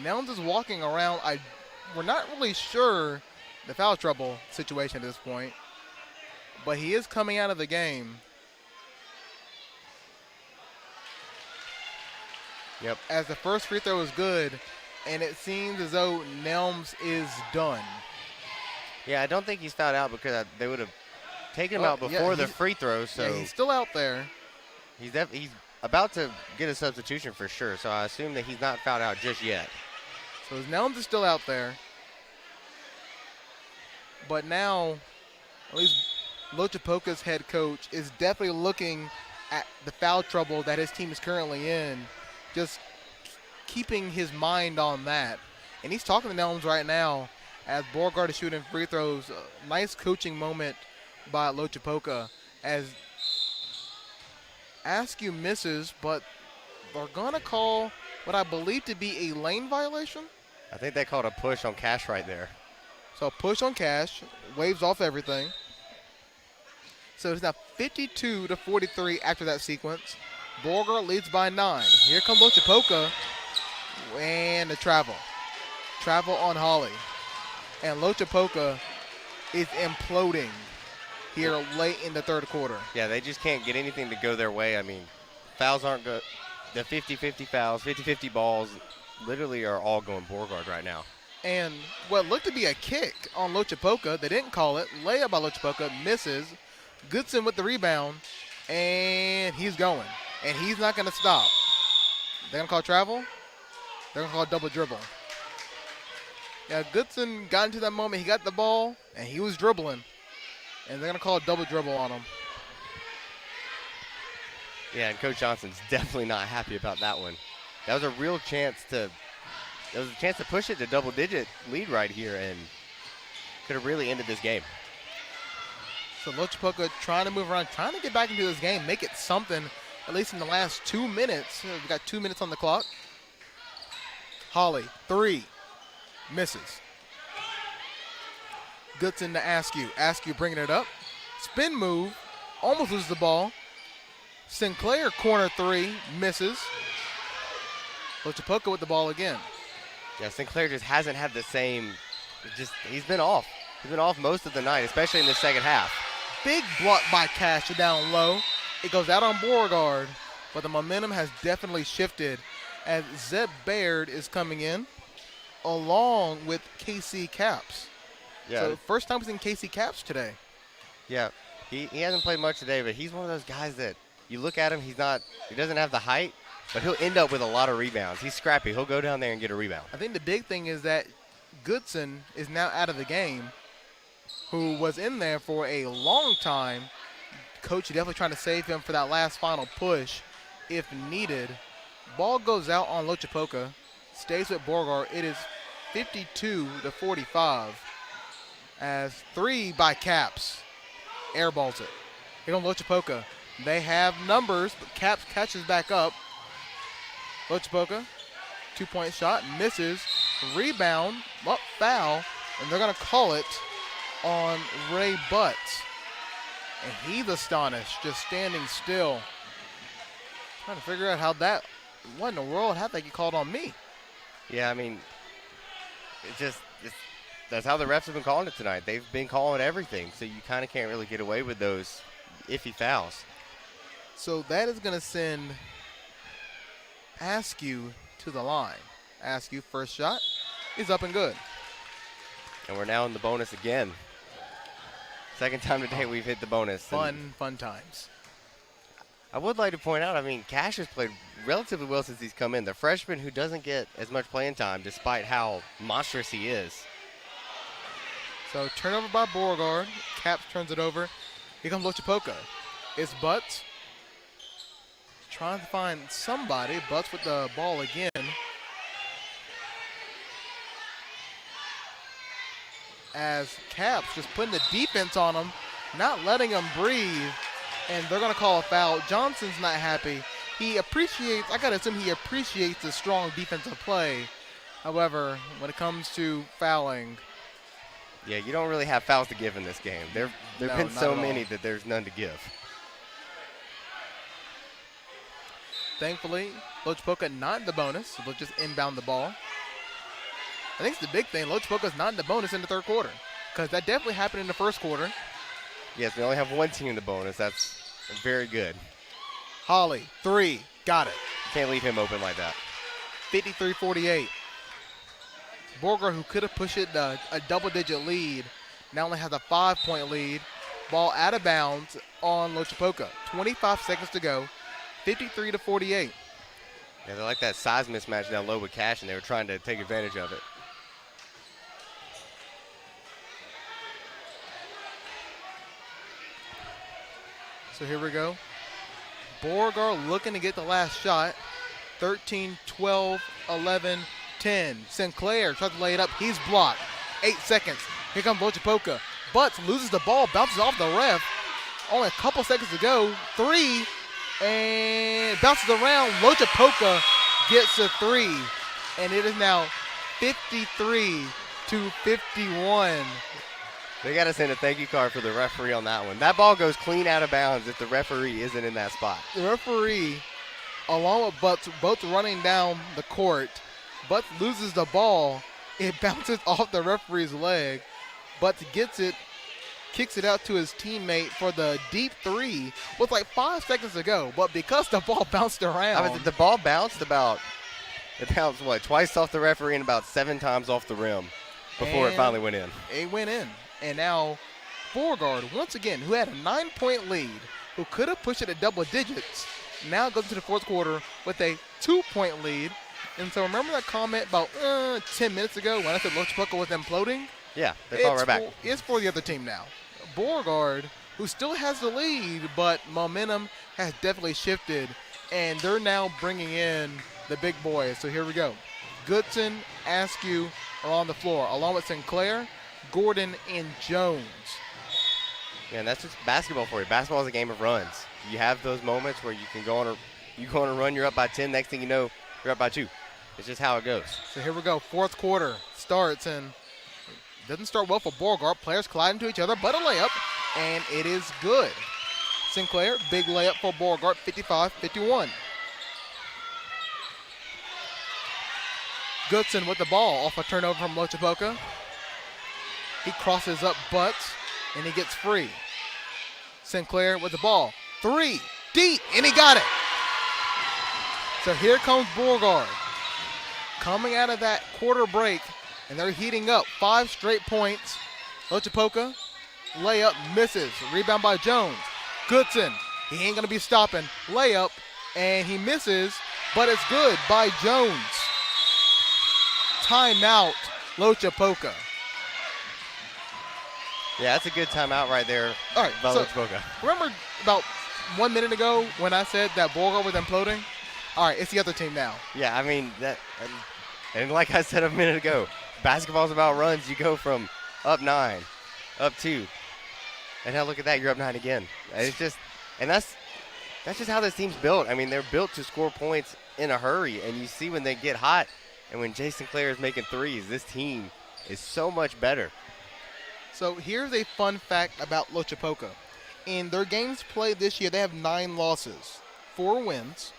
Nelms is walking around. We're not really sure the foul trouble situation at this point, but he is coming out of the game. Yep. As the first free throw is good, and it seems as though Nelms is done. Yeah, I don't think he's fouled out because they would have taken him out before the free throw. So yeah, he's still out there. He's about to get a substitution for sure, so I assume that he's not fouled out just yet. So Nelms is still out there. But now, at least Loachapoka's head coach is definitely looking at the foul trouble that his team is currently in, just keeping his mind on that. And he's talking to Nelms right now, as Beauregard is shooting free throws. Nice coaching moment by Loachapoka as Askew misses, but they're going to call what I believe to be a lane violation. I think they called a push on Cash right there. So push on Cash, waves off everything. So it's now 52-43 after that sequence. Beauregard leads by 9. Here comes Loachapoka and the travel. Travel on Holly. And Loachapoka is imploding here late in the third quarter. Yeah, they just can't get anything to go their way. I mean, fouls aren't good. The 50-50 fouls, 50-50 balls literally are all going Beauregard right now. And what looked to be a kick on Loachapoka, they didn't call it. Layup by Loachapoka, misses. Goodson with the rebound, and he's going. And he's not going to stop. They're going to call travel. They're going to call a double dribble. Yeah, Goodson got into that moment. He got the ball, and he was dribbling. And they're going to call a double dribble on him. Yeah, and Coach Johnson's definitely not happy about that one. That was a real chance to push it to double-digit lead right here, and could have really ended this game. So Loachapoka trying to move around, trying to get back into this game, make it something, at least in the last 2 minutes. We've got 2 minutes on the clock. Holly, 3, misses. Goodson to Askew. Askew bringing it up. Spin move, almost loses the ball. Sinclair, corner 3, misses. Loachapoka with the ball again. Yeah, Sinclair just hasn't had the same, he's been off. He's been off most of the night, especially in the second half. Big block by Cash down low. It goes out on Beauregard, but the momentum has definitely shifted as Zeb Baird is coming in along with KC Caps. Yeah. So first time we've seen KC Caps today. Yeah, he hasn't played much today, but he's one of those guys that you look at him, he doesn't have the height, but he'll end up with a lot of rebounds. He's scrappy. He'll go down there and get a rebound. I think the big thing is that Goodson is now out of the game, who was in there for a long time. Coach definitely trying to save him for that last final push if needed. Ball goes out on Loachapoka, stays with Beauregard. It is 52-45 as 3 by Caps airballs it. Here comes Loachapoka. They have numbers, but Caps catches back up. Loachapoka, 2-point shot, misses, rebound, foul, and they're going to call it on Ray Butts. And he's astonished, just standing still. Trying to figure out what in the world, how they get called on me? Yeah, I mean, that's how the refs have been calling it tonight. They've been calling everything, so you kind of can't really get away with those iffy fouls. So that is going to send Askew to the line. Askew, first shot, is up and good. And we're now in the bonus again. Second time today we've hit the bonus. Fun times. I would like to point out, I mean, Cash has played relatively well since he's come in. The freshman who doesn't get as much playing time despite how monstrous he is. So turnover by Beauregard. Caps turns it over. Here comes Loachapoka. It's Butts. Trying to find somebody. Butts with the ball again. As Caps just putting the defense on him, not letting him breathe, and they're going to call a foul. Johnson's not happy. I got to assume he appreciates the strong defensive play. However, when it comes to fouling. Yeah, you don't really have fouls to give in this game. There've been so many that there's none to give. Thankfully, Loachapoka not in the bonus, so they'll just inbound the ball. I think it's the big thing. Loachapoka's not in the bonus in the third quarter, because that definitely happened in the first quarter. Yes, we only have one team in the bonus. That's very good. Holly, 3, got it. Can't leave him open like that. 53-48. Beauregard, who could have pushed it a double-digit lead, now only has a 5-point lead. Ball out of bounds on Loachapoka. 25 seconds to go. 53-48. Yeah, they like that size mismatch down low with Cash, and they were trying to take advantage of it. So here we go. Beauregard looking to get the last shot. 13, 12, 11, 10. Sinclair tries to lay it up. He's blocked. 8 seconds. Here comes Loachapoka. Butts loses the ball, bounces off the ref. Only a couple seconds to go. 3, and bounces around. Loachapoka gets a 3, and it is now 53-51. They got to send a thank you card for the referee on that one. That ball goes clean out of bounds if the referee isn't in that spot. The referee, along with Butts, both running down the court. Butts loses the ball. It bounces off the referee's leg. Butts gets it, kicks it out to his teammate for the deep 3 with like 5 seconds to go. But because the ball bounced around. The ball bounced what, twice off the referee and about 7 times off the rim before it finally went in. It went in. And now Beauregard, once again, who had a 9-point lead, who could have pushed it to double digits, now goes into the fourth quarter with a 2-point lead. And so remember that comment about 10 minutes ago when I said Loachapoka was imploding? Yeah, they fall right back. It's for the other team now. Beauregard, who still has the lead, but momentum has definitely shifted, and they're now bringing in the big boys. So here we go. Goodson, Askew are on the floor, along with Sinclair, Gordon, and Jones. Yeah, and that's just basketball for you. Basketball is a game of runs. You have those moments where you can go on a run, you're up by 10, next thing you know, you're up by 2. It's just how it goes. So here we go. Fourth quarter starts, and doesn't start well for Beauregard. Players collide into each other, but a layup, and it is good. Sinclair, big layup for Beauregard, 55-51. Goodson with the ball off a turnover from Loachapoka. He crosses up Butts, and he gets free. Sinclair with the ball. 3, deep, and he got it. So here comes Beauregard. Coming out of that quarter break, and they're heating up. 5 straight points. Loachapoka, layup, misses. Rebound by Jones. Goodson, he ain't going to be stopping. Layup, and he misses, but it's good by Jones. Timeout, Loachapoka. Yeah, that's a good timeout right there. All right, by so Loachapoka. remember about 1 minute ago when I said that Beauregard was imploding? All right, it's the other team now. Yeah, I mean, and like I said a minute ago, basketball's about runs. You go from up 9, up 2, and now look at that, you're up 9 again. It's just, and that's just how this team's built. I mean, they're built to score points in a hurry, and you see when they get hot and when Jason Clare is making threes, this team is so much better. So here's a fun fact about Loachapoka. In their games played this year, they have 9 losses, 4 wins.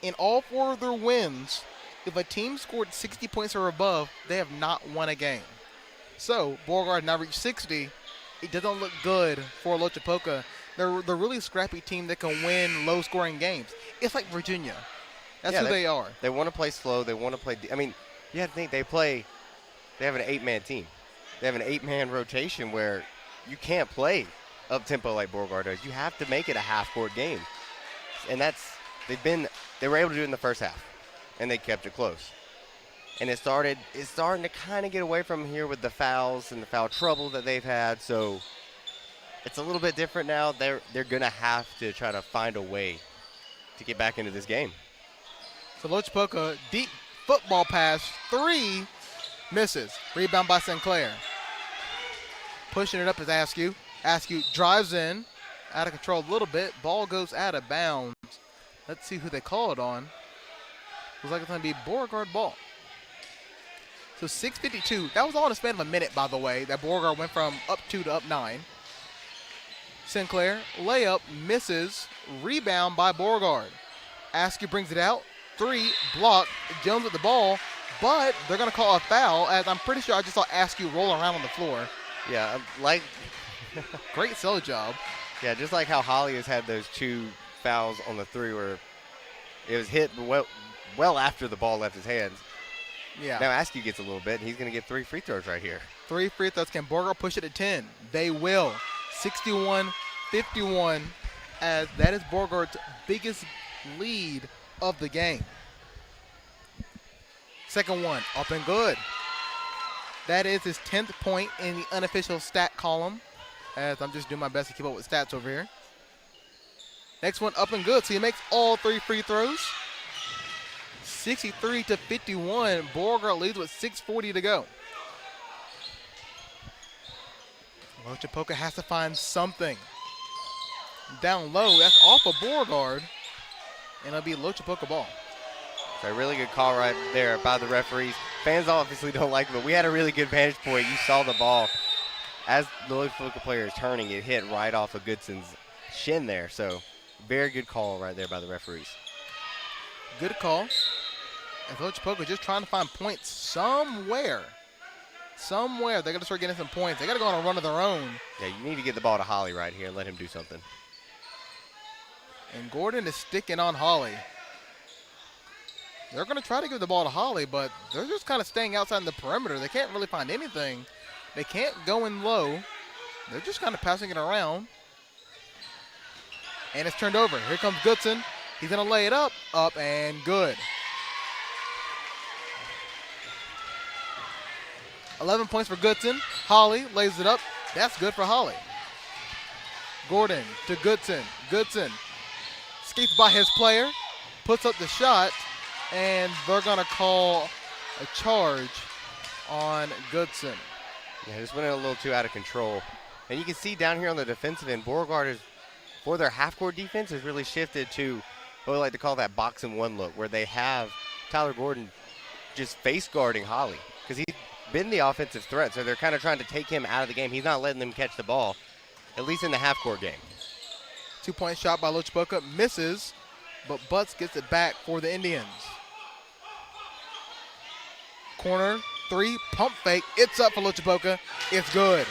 In all 4 of their wins, if a team scored 60 points or above, they have not won a game. So Beauregard now reached 60. It doesn't look good for Loachapoka. They're really scrappy team that can win low-scoring games. It's like Virginia. That's who they are. They want to play slow. They want to play. I mean, you have to think they have an 8-man team. They have an 8-man rotation where you can't play up-tempo like Beauregard does. You have to make it a half-court game. And they were able to do it in the first half, and they kept it close. And it's starting to kind of get away from here with the fouls and the foul trouble that they've had. So it's a little bit different now. They're going to have to try to find a way to get back into this game. So Loachapoka, deep football pass, 3, misses. Rebound by Sinclair. Pushing it up is Askew. Askew drives in, out of control a little bit. Ball goes out of bounds. Let's see who they call it on. Looks like it's going to be Beauregard ball. So 6:52. That was all in a span of a minute, by the way, that Beauregard went from up 2 to up 9. Sinclair, layup, misses. Rebound by Beauregard. Askew brings it out. 3, blocked. Jones with the ball, but they're going to call a foul, as I'm pretty sure I just saw Askew roll around on the floor. Yeah, like great sell job. Yeah, just like how Holly has had those 2 fouls on the 3 where it was hit well after the ball left his hands. Yeah. Now Askew gets a little bit, and he's going to get 3 free throws right here. 3 free throws. Can Beauregard push it to 10? They will. 61-51, as that is Beauregard's biggest lead of the game. Second one, up and good. That is his 10th point in the unofficial stat column, as I'm just doing my best to keep up with stats over here. Next one, up and good. So he makes all 3 free throws. 63-51. Beauregard leads with 6:40 to go. Loachapoka has to find something. Down low, that's off of Beauregard, and it'll be Loachapoka ball. So a really good call right there by the referees. Fans obviously don't like it, but we had a really good vantage point. You saw the ball. As the Loachapoka player is turning, it hit right off of Goodson's shin there. So very good call right there by the referees. Good call. And Loachapoka just trying to find points somewhere. Somewhere they're going to start getting some points. They got to go on a run of their own. Yeah, you need to get the ball to Holly right here and let him do something. And Gordon is sticking on Holly. They're going to try to give the ball to Holly, but they're just kind of staying outside the perimeter. They can't really find anything. They can't go in low. They're just kind of passing it around. And it's turned over. Here comes Goodson. He's going to lay it up, and good. 11 points for Goodson. Holly lays it up. That's good for Holly. Gordon to Goodson. Goodson skates by his player, puts up the shot, and they're going to call a charge on Goodson. Yeah, just went a little too out of control. And you can see down here on the defensive end, Beauregard is, for their half-court defense, has really shifted to what we like to call that box and one look, where they have Tyler Gordon just face guarding Holly because he's been the offensive threat. So they're kind of trying to take him out of the game. He's not letting them catch the ball, at least in the half-court game. 2-point shot by Loachapoka, misses, but Butts gets it back for the Indians. Corner, three, pump fake. It's up for Loachapoka. It's good.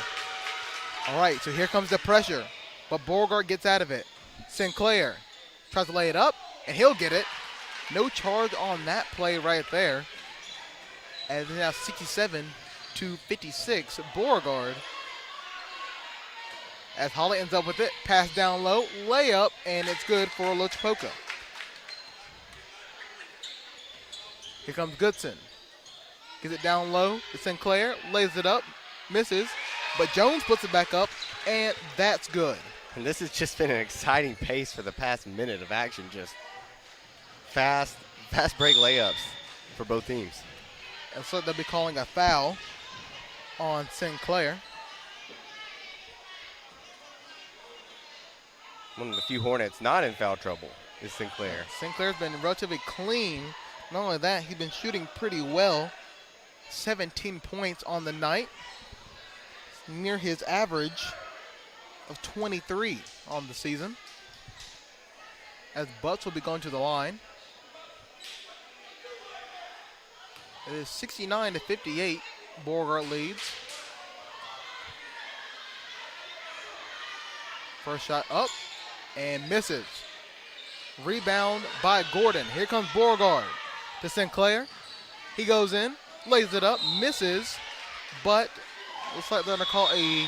All right, so here comes the pressure, but Beauregard gets out of it. Sinclair tries to lay it up, and he'll get it. No charge on that play right there. As it's now 67-56, Beauregard. As Holly ends up with it, pass down low, layup, and it's good for Loachapoka. Here comes Goodson. Gets it down low to Sinclair, lays it up, misses, but Jones puts it back up, and that's good. And this has just been an exciting pace for the past minute of action. Just fast break layups for both teams. And so they'll be calling a foul on Sinclair. One of the few Hornets not in foul trouble is Sinclair. Sinclair's been relatively clean. Not only that, he's been shooting pretty well. 17 points on the night. Near his average of 23 on the season. As Butts will be going to the line. It is 69-58. Beauregard leads. First shot up and misses. Rebound by Gordon. Here comes Beauregard to Sinclair. He goes in, lays it up, misses, but looks like they're going to call a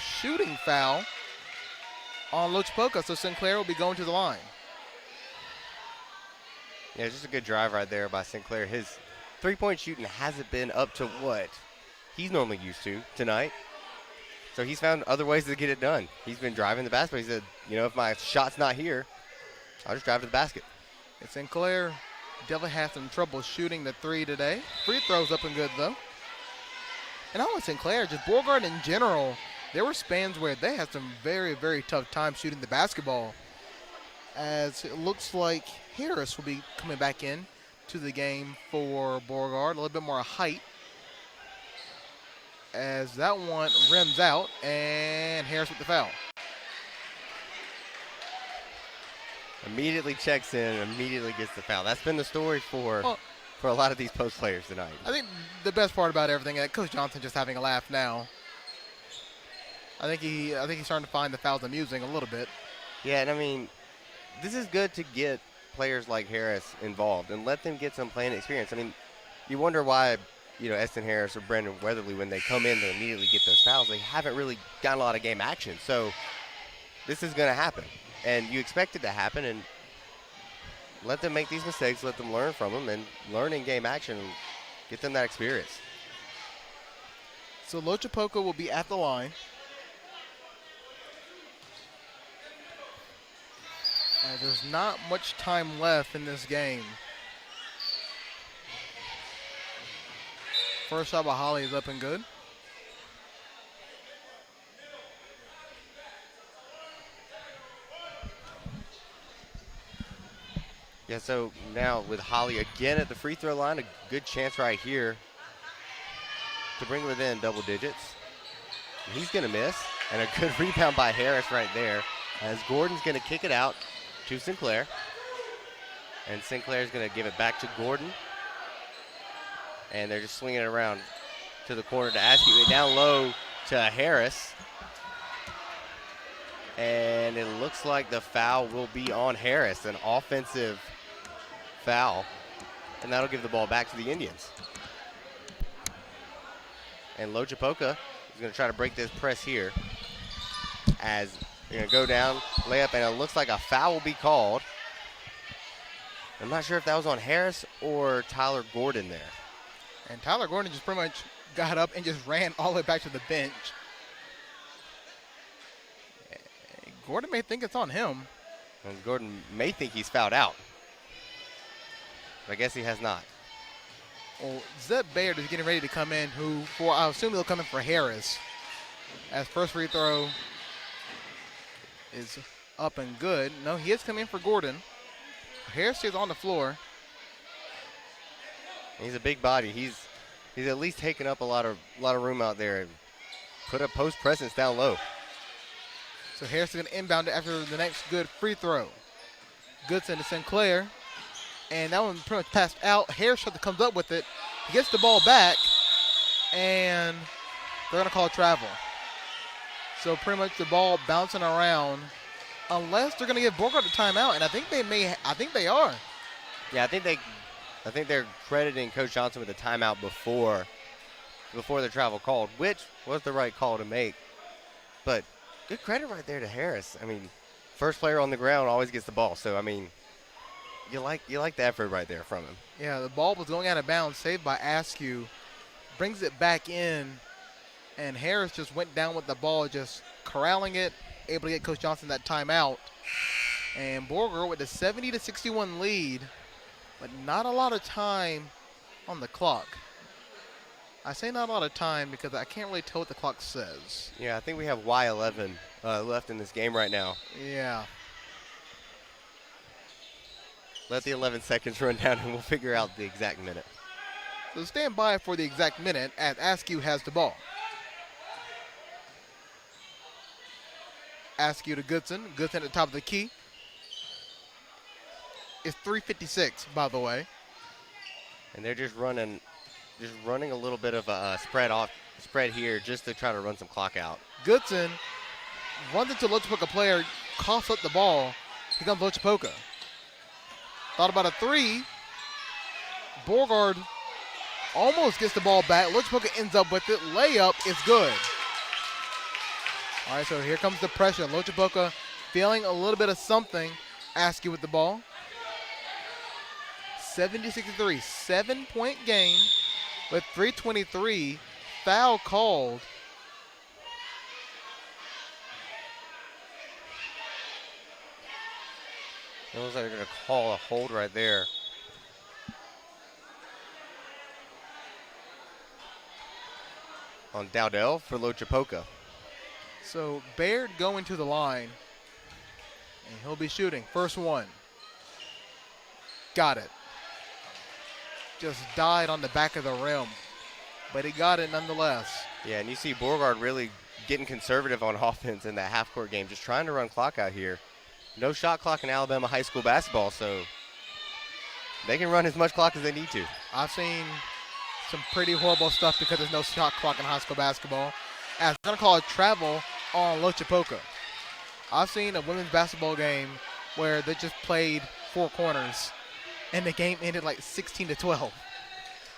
shooting foul on Loachapoka, so Sinclair will be going to the line. Yeah, just a good drive right there by Sinclair. His three-point shooting hasn't been up to what he's normally used to tonight. So he's found other ways to get it done. He's been driving the basket. He said, you know, if my shot's not here, I'll just drive to the basket. And Sinclair definitely had some trouble shooting the three today. Free throws up and good, though. And not only Sinclair, just Beauregard in general, there were spans where they had some very, very tough time shooting the basketball. As it looks like Harris will be coming back in to the game for Beauregard. A little bit more height. As that one rims out, and Harris with the foul. Immediately checks in and immediately gets the foul. That's been the story for a lot of these post players tonight. I think the best part about everything, Coach Johnson just having a laugh now. I think he's starting to find the fouls amusing a little bit. Yeah, and I mean, this is good to get players like Harris involved and let them get some playing experience. I mean, you wonder why, you know, Eston Harris or Brendan Weatherly, when they come in, they immediately get those fouls. They haven't really gotten a lot of game action. So this is going to happen. And you expect it to happen, and let them make these mistakes, let them learn from them, and learn in game action and get them that experience. So Loachapoka will be at the line. There's not much time left in this game. First shot by Holly is up and good. Yeah, so now with Holly again at the free throw line, a good chance right here to bring within double digits. He's going to miss, and a good rebound by Harris right there as Gordon's going to kick it out to Sinclair. And Sinclair's going to give it back to Gordon. And they're just swinging it around to the corner to Askew. Down low to Harris. And it looks like the foul will be on Harris, an offensive foul. And that'll give the ball back to the Indians. And Loachapoka is going to try to break this press here as they're going to go down, layup, and it looks like a foul will be called. I'm not sure if that was on Harris or Tyler Gordon there. And Tyler Gordon just pretty much got up and just ran all the way back to the bench. Gordon may think it's on him. And Gordon may think he's fouled out. But I guess he has not. Well, Zeb Bayard is getting ready to come in, I assume he'll come in for Harris. As first free throw is up and good. No, he is coming in for Gordon. Harris is on the floor. He's a big body. He's at least taking up a lot of room out there and put a post presence down low. So Harris is going to inbound it after the next good free throw. Goodson to Sinclair. And that one pretty much passed out. Harris comes up with it. He gets the ball back. And they're going to call travel. So pretty much the ball bouncing around. Unless they're going to give Beauregard a timeout. And I think they are. Yeah, I think they're crediting Coach Johnson with a timeout before the travel called, which was the right call to make. But good credit right there to Harris. I mean, first player on the ground always gets the ball. So, I mean, you like the effort right there from him. Yeah, the ball was going out of bounds, saved by Askew. Brings it back in, and Harris just went down with the ball, just corralling it, able to get Coach Johnson that timeout. And Beauregard with a 70-61 lead, but not a lot of time on the clock. I say not a lot of time because I can't really tell what the clock says. Yeah, I think we have Y11 left in this game right now. Yeah. Let the 11 seconds run down and we'll figure out the exact minute. So stand by for the exact minute as Askew has the ball. Askew to Goodson. Goodson at the top of the key. It's 3:56, by the way. And they're just running a little bit of a spread here just to try to run some clock out. Goodson runs into a Loachapoka player, coughs up the ball. Here comes Loachapoka. Thought about a three. Beauregard almost gets the ball back. Loachapoka ends up with it. Layup is good. All right, so here comes the pressure. Loachapoka feeling a little bit of something. Askew with the ball. 70-63, 7-point game with 3:23. Foul called. It looks like they're going to call a hold right there. On Dowdell for Loachapoka. So Baird going to the line, and he'll be shooting. First one. Got it. Just died on the back of the rim, but he got it nonetheless. Yeah, and you see Beauregard really getting conservative on offense in that half-court game, just trying to run clock out here. No shot clock in Alabama high school basketball, so they can run as much clock as they need to. I've seen some pretty horrible stuff because there's no shot clock in high school basketball. As they're going to call a travel on Loachapoka. I've seen a women's basketball game where they just played four corners, and the game ended like 16-12.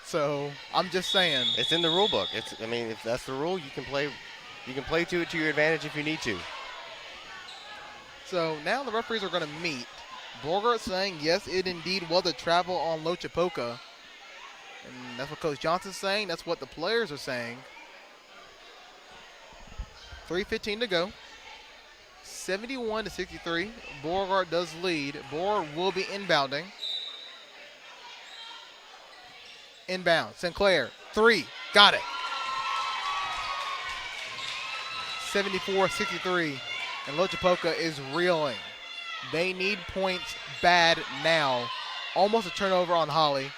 So I'm just saying. It's in the rule book. I mean, if that's the rule, you can play to it to your advantage if you need to. So now the referees are going to meet. Beauregard saying, yes, it indeed was a travel on Loachapoka. And that's what Coach Johnson's saying. That's what the players are saying. 3:15 to go. 71-63. Beauregard does lead. Beauregard will be inbounding. Inbound. Sinclair. Three. Got it. 74-63. And Loachapoka is reeling. They need points bad now. Almost a turnover on Holly.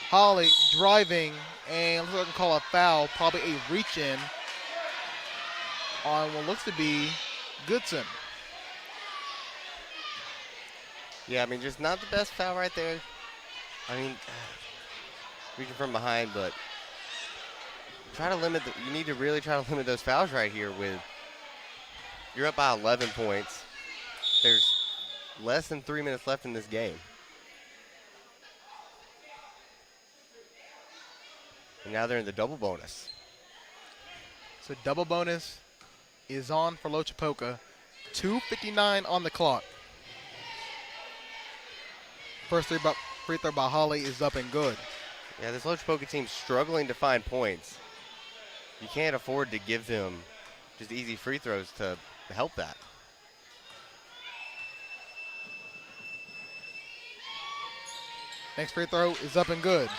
Holly driving, and looks like I can call a foul, probably a reach-in on what looks to be Goodson. Yeah, I mean, just not the best foul right there. I mean, reaching from behind, but try to limit. You need to really try to limit those fouls right here. You're up by 11 points. There's less than 3 minutes left in this game. And now they're in the double bonus. So double bonus is on for Loachapoka. 2:59 on the clock. First free throw by Holly is up and good. Yeah, this Loachapoka team's struggling to find points. You can't afford to give them just easy free throws to help that. Next free throw is up and good.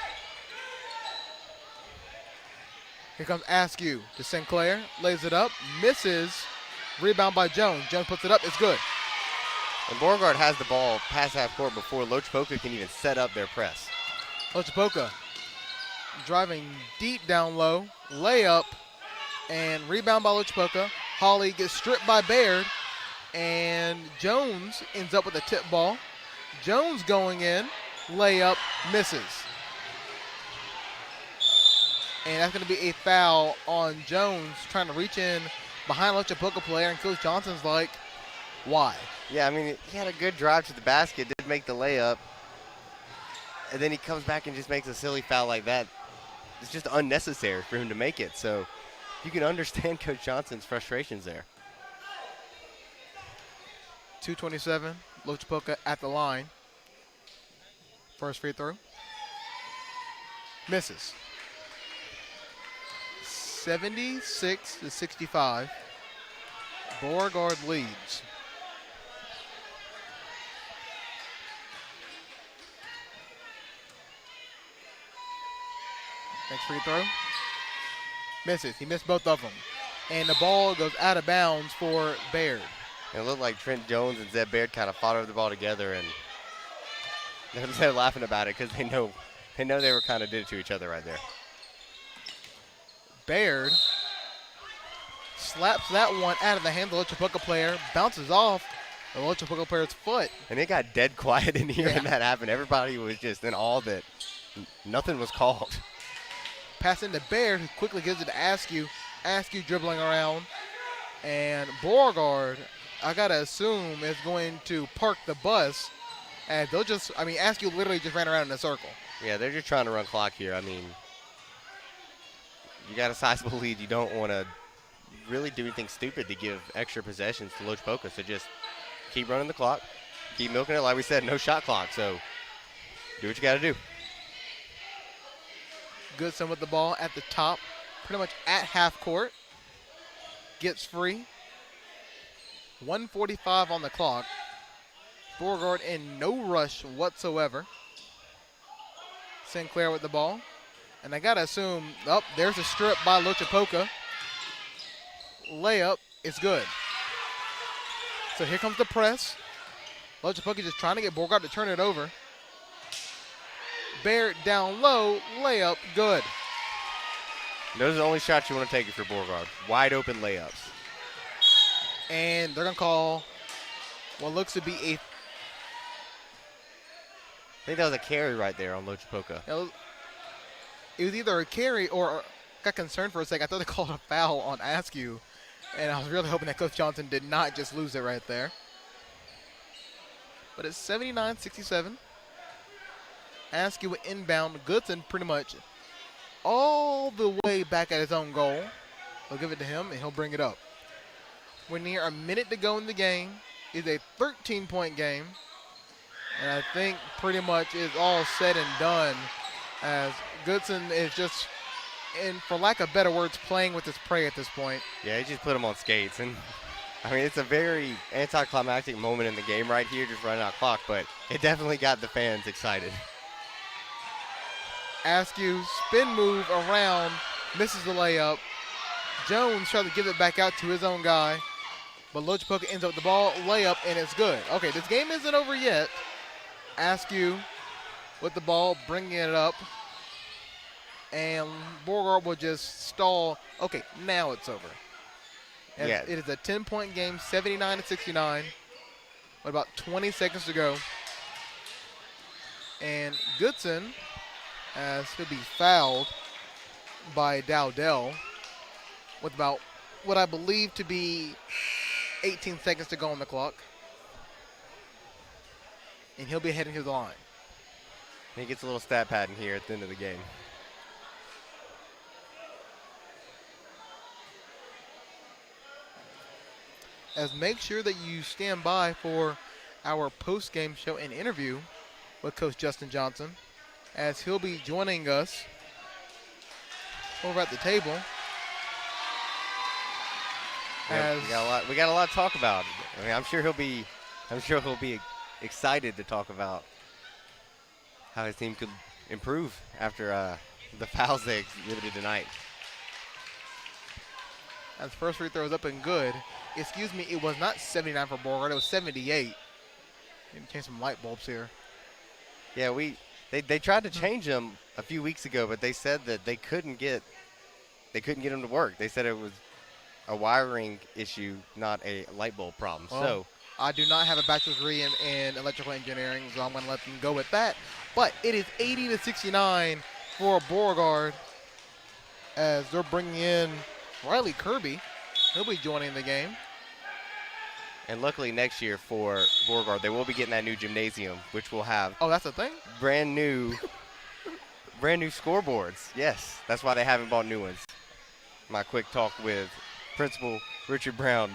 Here comes Askew to Sinclair. Lays it up. Misses. Rebound by Jones. Jones puts it up. It's good. And Beauregard has the ball past half court before Loachapoka can even set up their press. Loachapoka driving deep down low. Layup. And rebound by Loachapoka. Holly gets stripped by Baird. And Jones ends up with a tip ball. Jones going in. Layup. Misses. And that's going to be a foul on Jones trying to reach in behind a Loachapoka player. And Coach Johnson's like, why? Yeah, I mean, he had a good drive to the basket, did make the layup. And then he comes back and just makes a silly foul like that. It's just unnecessary for him to make it. So you can understand Coach Johnson's frustrations there. 2:27, Loachapoka at the line. First free throw. Misses. 76-65. Beauregard leads. Next free throw. Misses. He missed both of them. And the ball goes out of bounds for Baird. It looked like Trent Jones and Zeb Baird kind of fought over the ball together, and they're laughing about it because they know they were kind of did it to each other right there. Baird slaps that one out of the hand of the Loachapoka player, bounces off the Loachapoka player's foot. And it got dead quiet in here when that happened. Everybody was just in awe that nothing was called. Pass into Baird, who quickly gives it to Askew. Askew dribbling around. And Beauregard, I got to assume, is going to park the bus. And they'll just, I mean, Askew literally just ran around in a circle. Yeah, they're just trying to run clock here. I mean, you got a sizable lead. You don't want to really do anything stupid to give extra possessions to Loachapoka. So just keep running the clock. Keep milking it. Like we said, no shot clock. So do what you got to do. Goodson with the ball at the top, pretty much at half court. Gets free. 1:45 on the clock. Beauregard in no rush whatsoever. Sinclair with the ball. And I got to assume, there's a strip by Loachapoka. Layup is good. So here comes the press. Loachapoka just trying to get Beauregard to turn it over. Baird down low, layup, good. Those are the only shots you want to take for Beauregard. Wide open layups. And they're going to call what looks to be I think that was a carry right there on Loachapoka. It was either a carry or got concerned for a second. I thought they called a foul on Askew. And I was really hoping that Coach Johnson did not just lose it right there. But it's 79-67. Askew with inbound. Goodson pretty much all the way back at his own goal. They'll give it to him, and he'll bring it up. We're near a minute to go in the game. It's a 13-point game. And I think pretty much is all said and done as Goodson is just, and for lack of better words, playing with his prey at this point. Yeah, he just put him on skates. And, I mean, it's a very anticlimactic moment in the game right here, just running out clock, but it definitely got the fans excited. Askew, spin move around, misses the layup. Jones tries to give it back out to his own guy. But Loachapoka ends up with the ball, layup, and it's good. Okay, this game isn't over yet. Askew with the ball, bringing it up. And Beauregard will just stall. Okay, now it's over. And Yeah. it is a 10-point game, 79-69. With about 20 seconds to go. And Goodson, as he'll be fouled by Dowdell, with about what I believe to be 18 seconds to go on the clock. And he'll be heading to the line. He gets a little stat pad in here at the end of the game. As make sure that you stand by for our post-game show and interview with Coach Justin Johnson, as he'll be joining us over at the table. Yeah, we got a lot to talk about. I mean, I'm sure he'll be excited to talk about how his team could improve after the fouls they exhibited tonight. As first free throw is up and good. Excuse me, it was not 79 for Beauregard, it was 78. Need to change some light bulbs here. Yeah, they tried to change them a few weeks ago, but they said that they couldn't get them to work. They said it was a wiring issue, not a light bulb problem. Well, so I do not have a bachelor's degree in electrical engineering, so I'm going to let them go with that. But it is 80-69 for Beauregard as they're bringing in Riley Kirby. He'll be joining the game. And luckily next year for Beauregard, they will be getting that new gymnasium, which will have that's a thing? brand new scoreboards. Yes, that's why they haven't bought new ones. My quick talk with Principal Richard Brown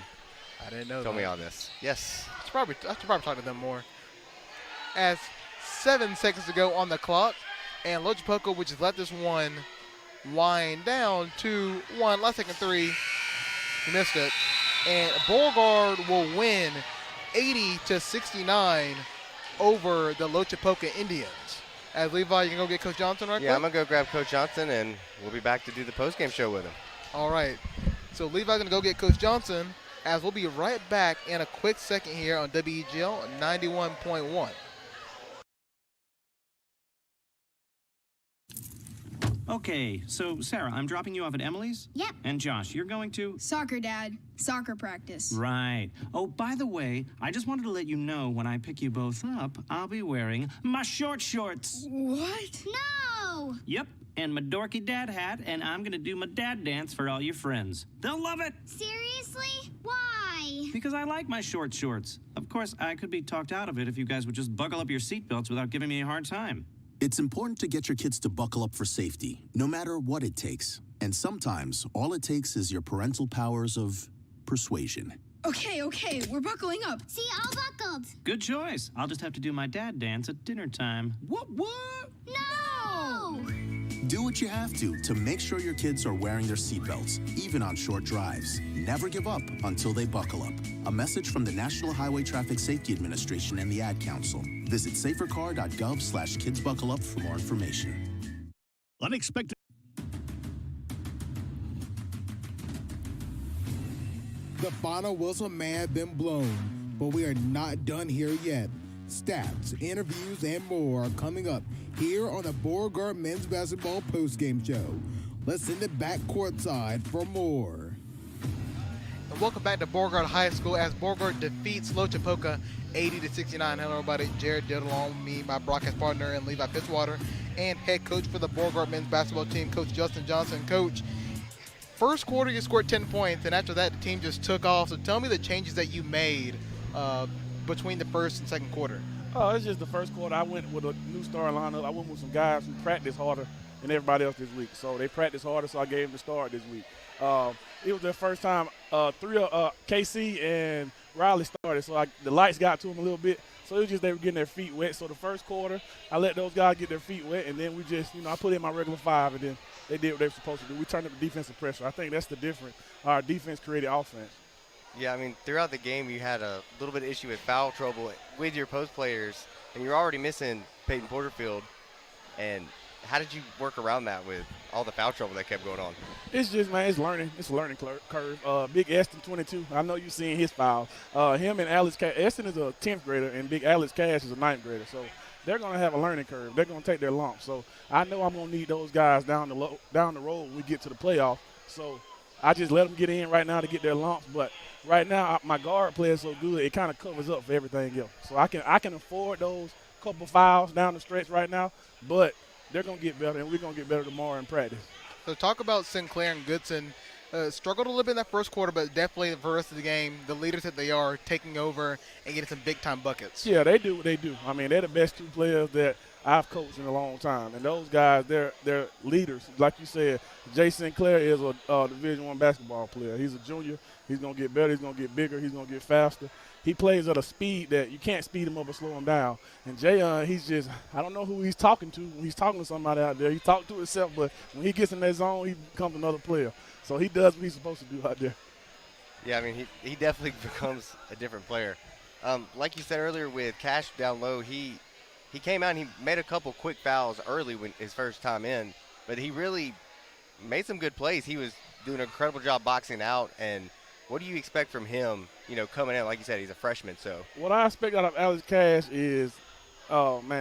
I didn't know told that. me all this. Yes. I should probably talk to them more. As 7 seconds to go on the clock, and Loachapoka, which has let this one wind down, 2-1, last second three. He missed it. And Beauregard will win 80-69 over the Loachapoka Indians. As Levi, you can go get Coach Johnson right quick? Yeah, I'm going to go grab Coach Johnson, and we'll be back to do the postgame show with him. All right. So Levi's going to go get Coach Johnson, as we'll be right back in a quick second here on WEGL 91.1. Okay, so Sarah, I'm dropping you off at Emily's? Yep. And Josh, you're going to? Soccer, Dad. Soccer practice. Right. Oh, by the way, I just wanted to let you know when I pick you both up, I'll be wearing my short shorts. What? No! Yep, and my dorky dad hat, and I'm going to do my dad dance for all your friends. They'll love it! Seriously? Why? Because I like my short shorts. Of course, I could be talked out of it if you guys would just buckle up your seatbelts without giving me a hard time. It's important to get your kids to buckle up for safety, no matter what it takes. And sometimes, all it takes is your parental powers of persuasion. Okay, we're buckling up. See, all buckled. Good choice. I'll just have to do my dad dance at dinner time. What? No! Do what you have to make sure your kids are wearing their seatbelts, even on short drives. Never give up until they buckle up. A message from the National Highway Traffic Safety Administration and the Ad Council. Visit safercar.gov/kidsbuckleup for more information. Unexpected. The final whistle may have been blown, but we are not done here yet. Stats, interviews, and more are coming up here on the Beauregard Men's Basketball postgame show. Let's send it back courtside for more. And welcome back to Beauregard High School as Beauregard defeats Loachapoka 80-69. Hello, everybody. Jared Diddle along with me, my broadcast partner, and Levi Fitzwater, and head coach for the Beauregard men's basketball team, Coach Justin Johnson. Coach, first quarter you scored 10 points, and after that the team just took off. So tell me the changes that you made between the first and second quarter. Oh, it's just the first quarter. I went with a new starting lineup. I went with some guys who practiced harder than everybody else this week. So they practiced harder, so I gave them the start this week. It was their first time. KC and Riley started, so the lights got to them a little bit. So it was just they were getting their feet wet. So the first quarter, I let those guys get their feet wet, and then we just, I put in my regular five, and then they did what they were supposed to do. We turned up the defensive pressure. I think that's the difference. Our defense created offense. Yeah, I mean, throughout the game, you had a little bit of issue with foul trouble with your post players, and you're already missing Peyton Porterfield. And how did you work around that with all the foul trouble that kept going on? It's just, man, it's learning. It's a learning curve. Big Eston, 22. I know you've seen his fouls. Him and Alex Cash. Eston is a 10th grader, and Big Alex Cash is a 9th grader. So they're going to have a learning curve. They're going to take their lumps. So I know I'm going to need those guys down the road when we get to the playoff. So I just let them get in right now to get their lumps. But right now, my guard play is so good, it kind of covers up for everything else. So I can afford those couple fouls down the stretch right now, but they're going to get better, and we're going to get better tomorrow in practice. So talk about Sinclair and Goodson. Struggled a little bit in that first quarter, but definitely for the rest of the game, the leaders that they are, taking over and getting some big-time buckets. Yeah, they do what they do. I mean, they're the best two players that I've coached in a long time. And those guys, they're leaders. Like you said, Jay Sinclair is a Division I basketball player. He's a junior. He's going to get better. He's going to get bigger. He's going to get faster. He plays at a speed that you can't speed him up or slow him down. And Jayon, he's just, I don't know who he's talking to when he's talking to somebody out there. He talks to himself, but when he gets in that zone, he becomes another player. So he does what he's supposed to do out there. Yeah, I mean, he definitely becomes a different player. Like you said earlier with Cash down low, he came out and he made a couple quick fouls early when his first time in, but he really made some good plays. He was doing an incredible job boxing out. And what do you expect from him, coming in? Like you said, he's a freshman. So what I expect out of Alex Cash is,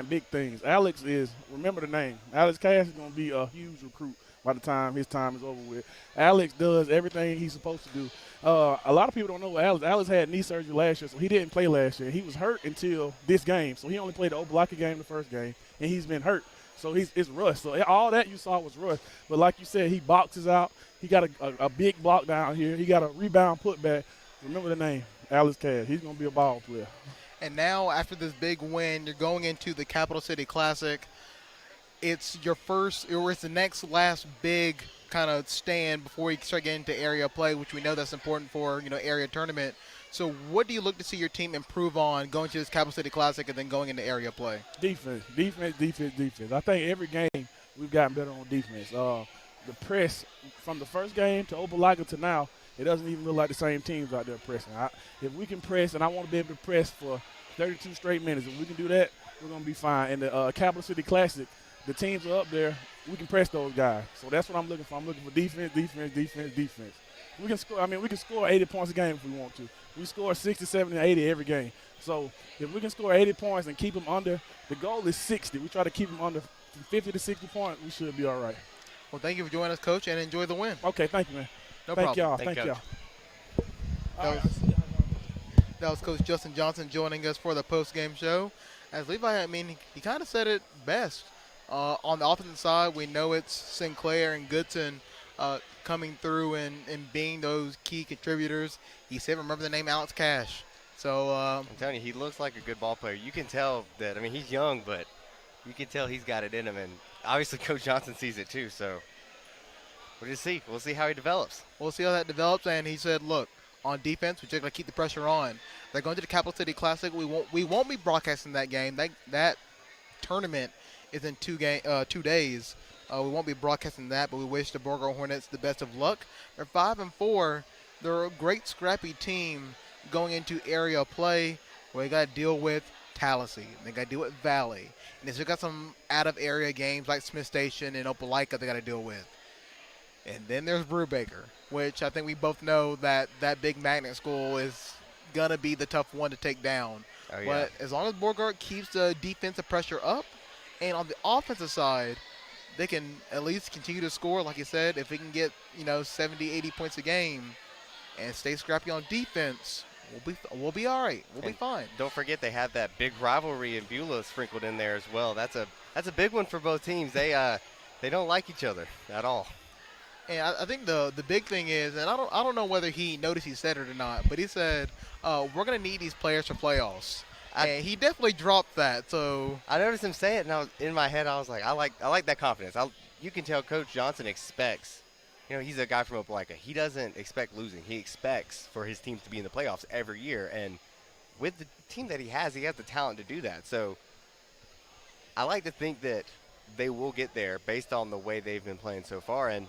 big things. Alex is, remember the name, Alex Cash is going to be a huge recruit by the time his time is over with. Alex does everything he's supposed to do. A lot of people don't know Alex had knee surgery last year, so he didn't play last year. He was hurt until this game, so he only played the Opelika game the first game, and he's been hurt. So it's rust. So all that you saw was rust. But like you said, he boxes out. He got a big block down here. He got a rebound putback. Remember the name, Alex Cash. He's going to be a ball player. And now after this big win, you're going into the Capital City Classic. It's your first, or it's the last big kind of stand before you start getting into area play, which we know that's important for, area tournament. So what do you look to see your team improve on going to this Capital City Classic and then going into area play? Defense. I think every game we've gotten better on defense. The press from the first game to Opelika to now, it doesn't even look like the same teams out there pressing. If we can press, and I want to be able to press for 32 straight minutes, if we can do that, we're going to be fine. And the Capital City Classic, the teams are up there, we can press those guys. So that's what I'm looking for. I'm looking for defense. We can score. We can score 80 points a game if we want to. We score 60, 70, 80 every game. So if we can score 80 points and keep them under, the goal is 60. We try to keep them under from 50 to 60 points, we should be all right. Well, thank you for joining us, Coach, and enjoy the win. Okay, thank you, man. No problem. Thank y'all. That was Coach Justin Johnson joining us for the post-game show. As Levi, he kind of said it best. On the offensive side, we know it's Sinclair and Goodson coming through and being those key contributors. He said, remember the name Alex Cash. So I'm telling you, he looks like a good ball player. You can tell that, he's young, but you can tell he's got it in him. And obviously Coach Johnson sees it too. So we'll just see. We'll see how he develops. We'll see how that develops. And he said, look, on defense, we're just going to keep the pressure on. They're going to the Capital City Classic. We won't be broadcasting that game. That tournament is in 2 days. We won't be broadcasting that, but we wish the Beauregard Hornets the best of luck. They're 5-4. They're a great scrappy team going into area play where they got to deal with Tallahassee. They got to deal with Valley. And they still got some out-of-area games like Smith Station and Opelika they got to deal with. And then there's Brubaker, which I think we both know that big magnet school is going to be the tough one to take down. Oh, yeah. But as long as Beauregard keeps the defensive pressure up, and on the offensive side, they can at least continue to score, like you said. If we can get 70, 80 points a game and stay scrappy on defense, we'll be all right. We'll be fine. Don't forget they have that big rivalry in Beulah sprinkled in there as well. That's a big one for both teams. They don't like each other at all. And I think the big thing is, and I don't know whether he noticed he said it or not, but he said we're going to need these players for playoffs. And he definitely dropped that. So I noticed him say it, and in my head I was like, I like that confidence. You can tell Coach Johnson expects. He's a guy from Opelika. He doesn't expect losing. He expects for his team to be in the playoffs every year. And with the team that he has the talent to do that. So I like to think that they will get there based on the way they've been playing so far. And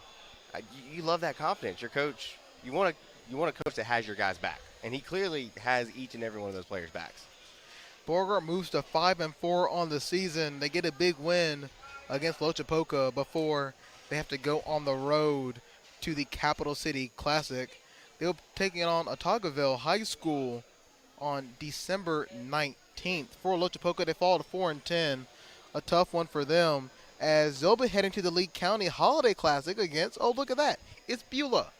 you love that confidence. Your coach, you want a coach that has your guys back. And he clearly has each and every one of those players' backs. Beauregard moves to 5-4 on the season. They get a big win against Loachapoka before they have to go on the road to the Capital City Classic. They'll be taking on Otagoville High School on December 19th. For Loachapoka, they fall to 4-10. A tough one for them as they'll be heading to the Lee County Holiday Classic against, oh, look at that, it's Beulah.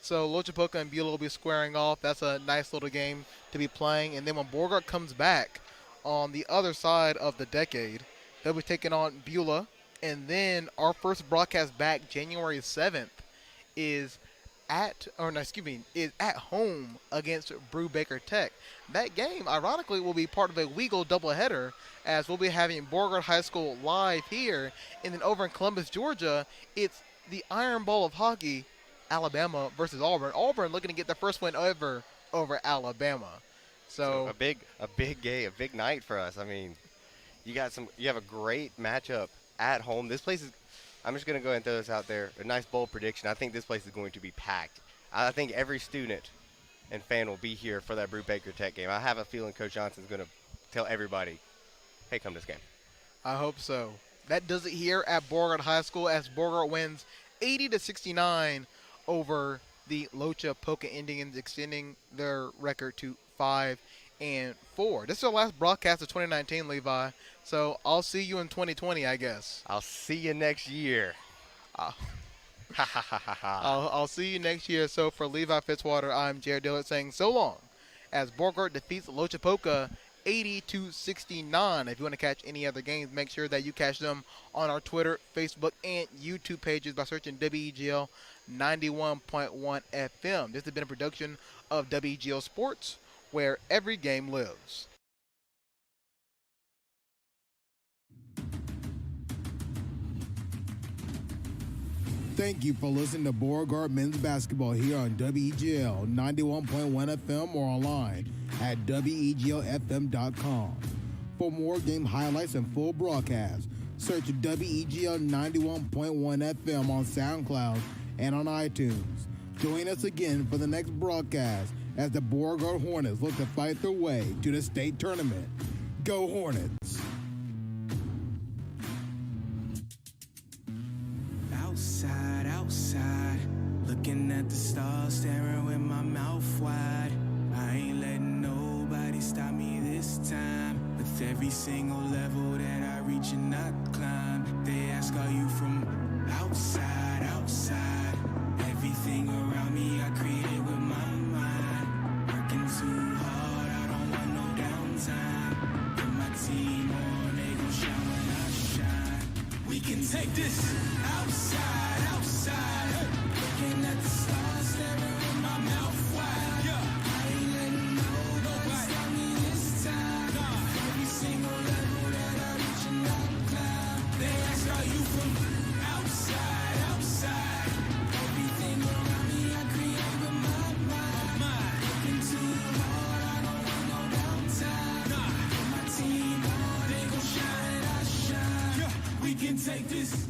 So Loachapoka and Beulah will be squaring off. That's a nice little game to be playing. And then when Beauregard comes back on the other side of the decade, they'll be taking on Beulah. And then our first broadcast back January 7th is at home against Brubaker Tech. That game, ironically, will be part of a Weagle doubleheader as we'll be having Beauregard High School live here. And then over in Columbus, Georgia, it's the Iron Bowl of hockey, Alabama versus Auburn. Auburn looking to get the first win ever over Alabama. So a big game, a big night for us. I mean, you have a great matchup at home. This place is, I'm just going to go ahead and throw this out there, a nice bold prediction. I think this place is going to be packed. I think every student and fan will be here for that Brubaker Tech game. I have a feeling Coach Johnson's going to tell everybody, hey, come to this game. I hope so. That does it here at Beauregard High School as Beauregard wins 80-69 over the Loachapoka Indians, extending their record to 5-4. This is our last broadcast of 2019, Levi. So I'll see you in 2020, I guess. I'll see you next year. I'll see you next year. So for Levi Fitzwater, I'm Jared Dillard saying so long as Beauregard defeats Loachapoka 80-69. If you want to catch any other games, make sure that you catch them on our Twitter, Facebook, and YouTube pages by searching WEGL 91.1 FM. This has been a production of WEGL Sports, where every game lives. Thank you for listening to Beauregard Men's Basketball here on WEGL 91.1 FM or online at WEGLFM.com. For more game highlights and full broadcasts, search WEGL 91.1 FM on SoundCloud and on iTunes. Join us again for the next broadcast as the Beauregard Hornets look to fight their way to the state tournament. Go Hornets! Outside, looking at the stars, staring with my mouth wide. I ain't letting nobody stop me this time. With every single level that I reach and I climb, they ask, are you from outside? Everything around me I created with my mind. Working too hard, I don't want no downtime. Put my team on, they gon' shine when I shine. We can take this outside. Looking at the stars, staring with my mouth wide. I ain't letting nobody stop me this time. Every single level that I reach and I climb, they ask, are you from outside? Everything around me I create with my mind. Working too hard, I don't want no downtime. Put my team on, they gon' shine, I shine. We can take this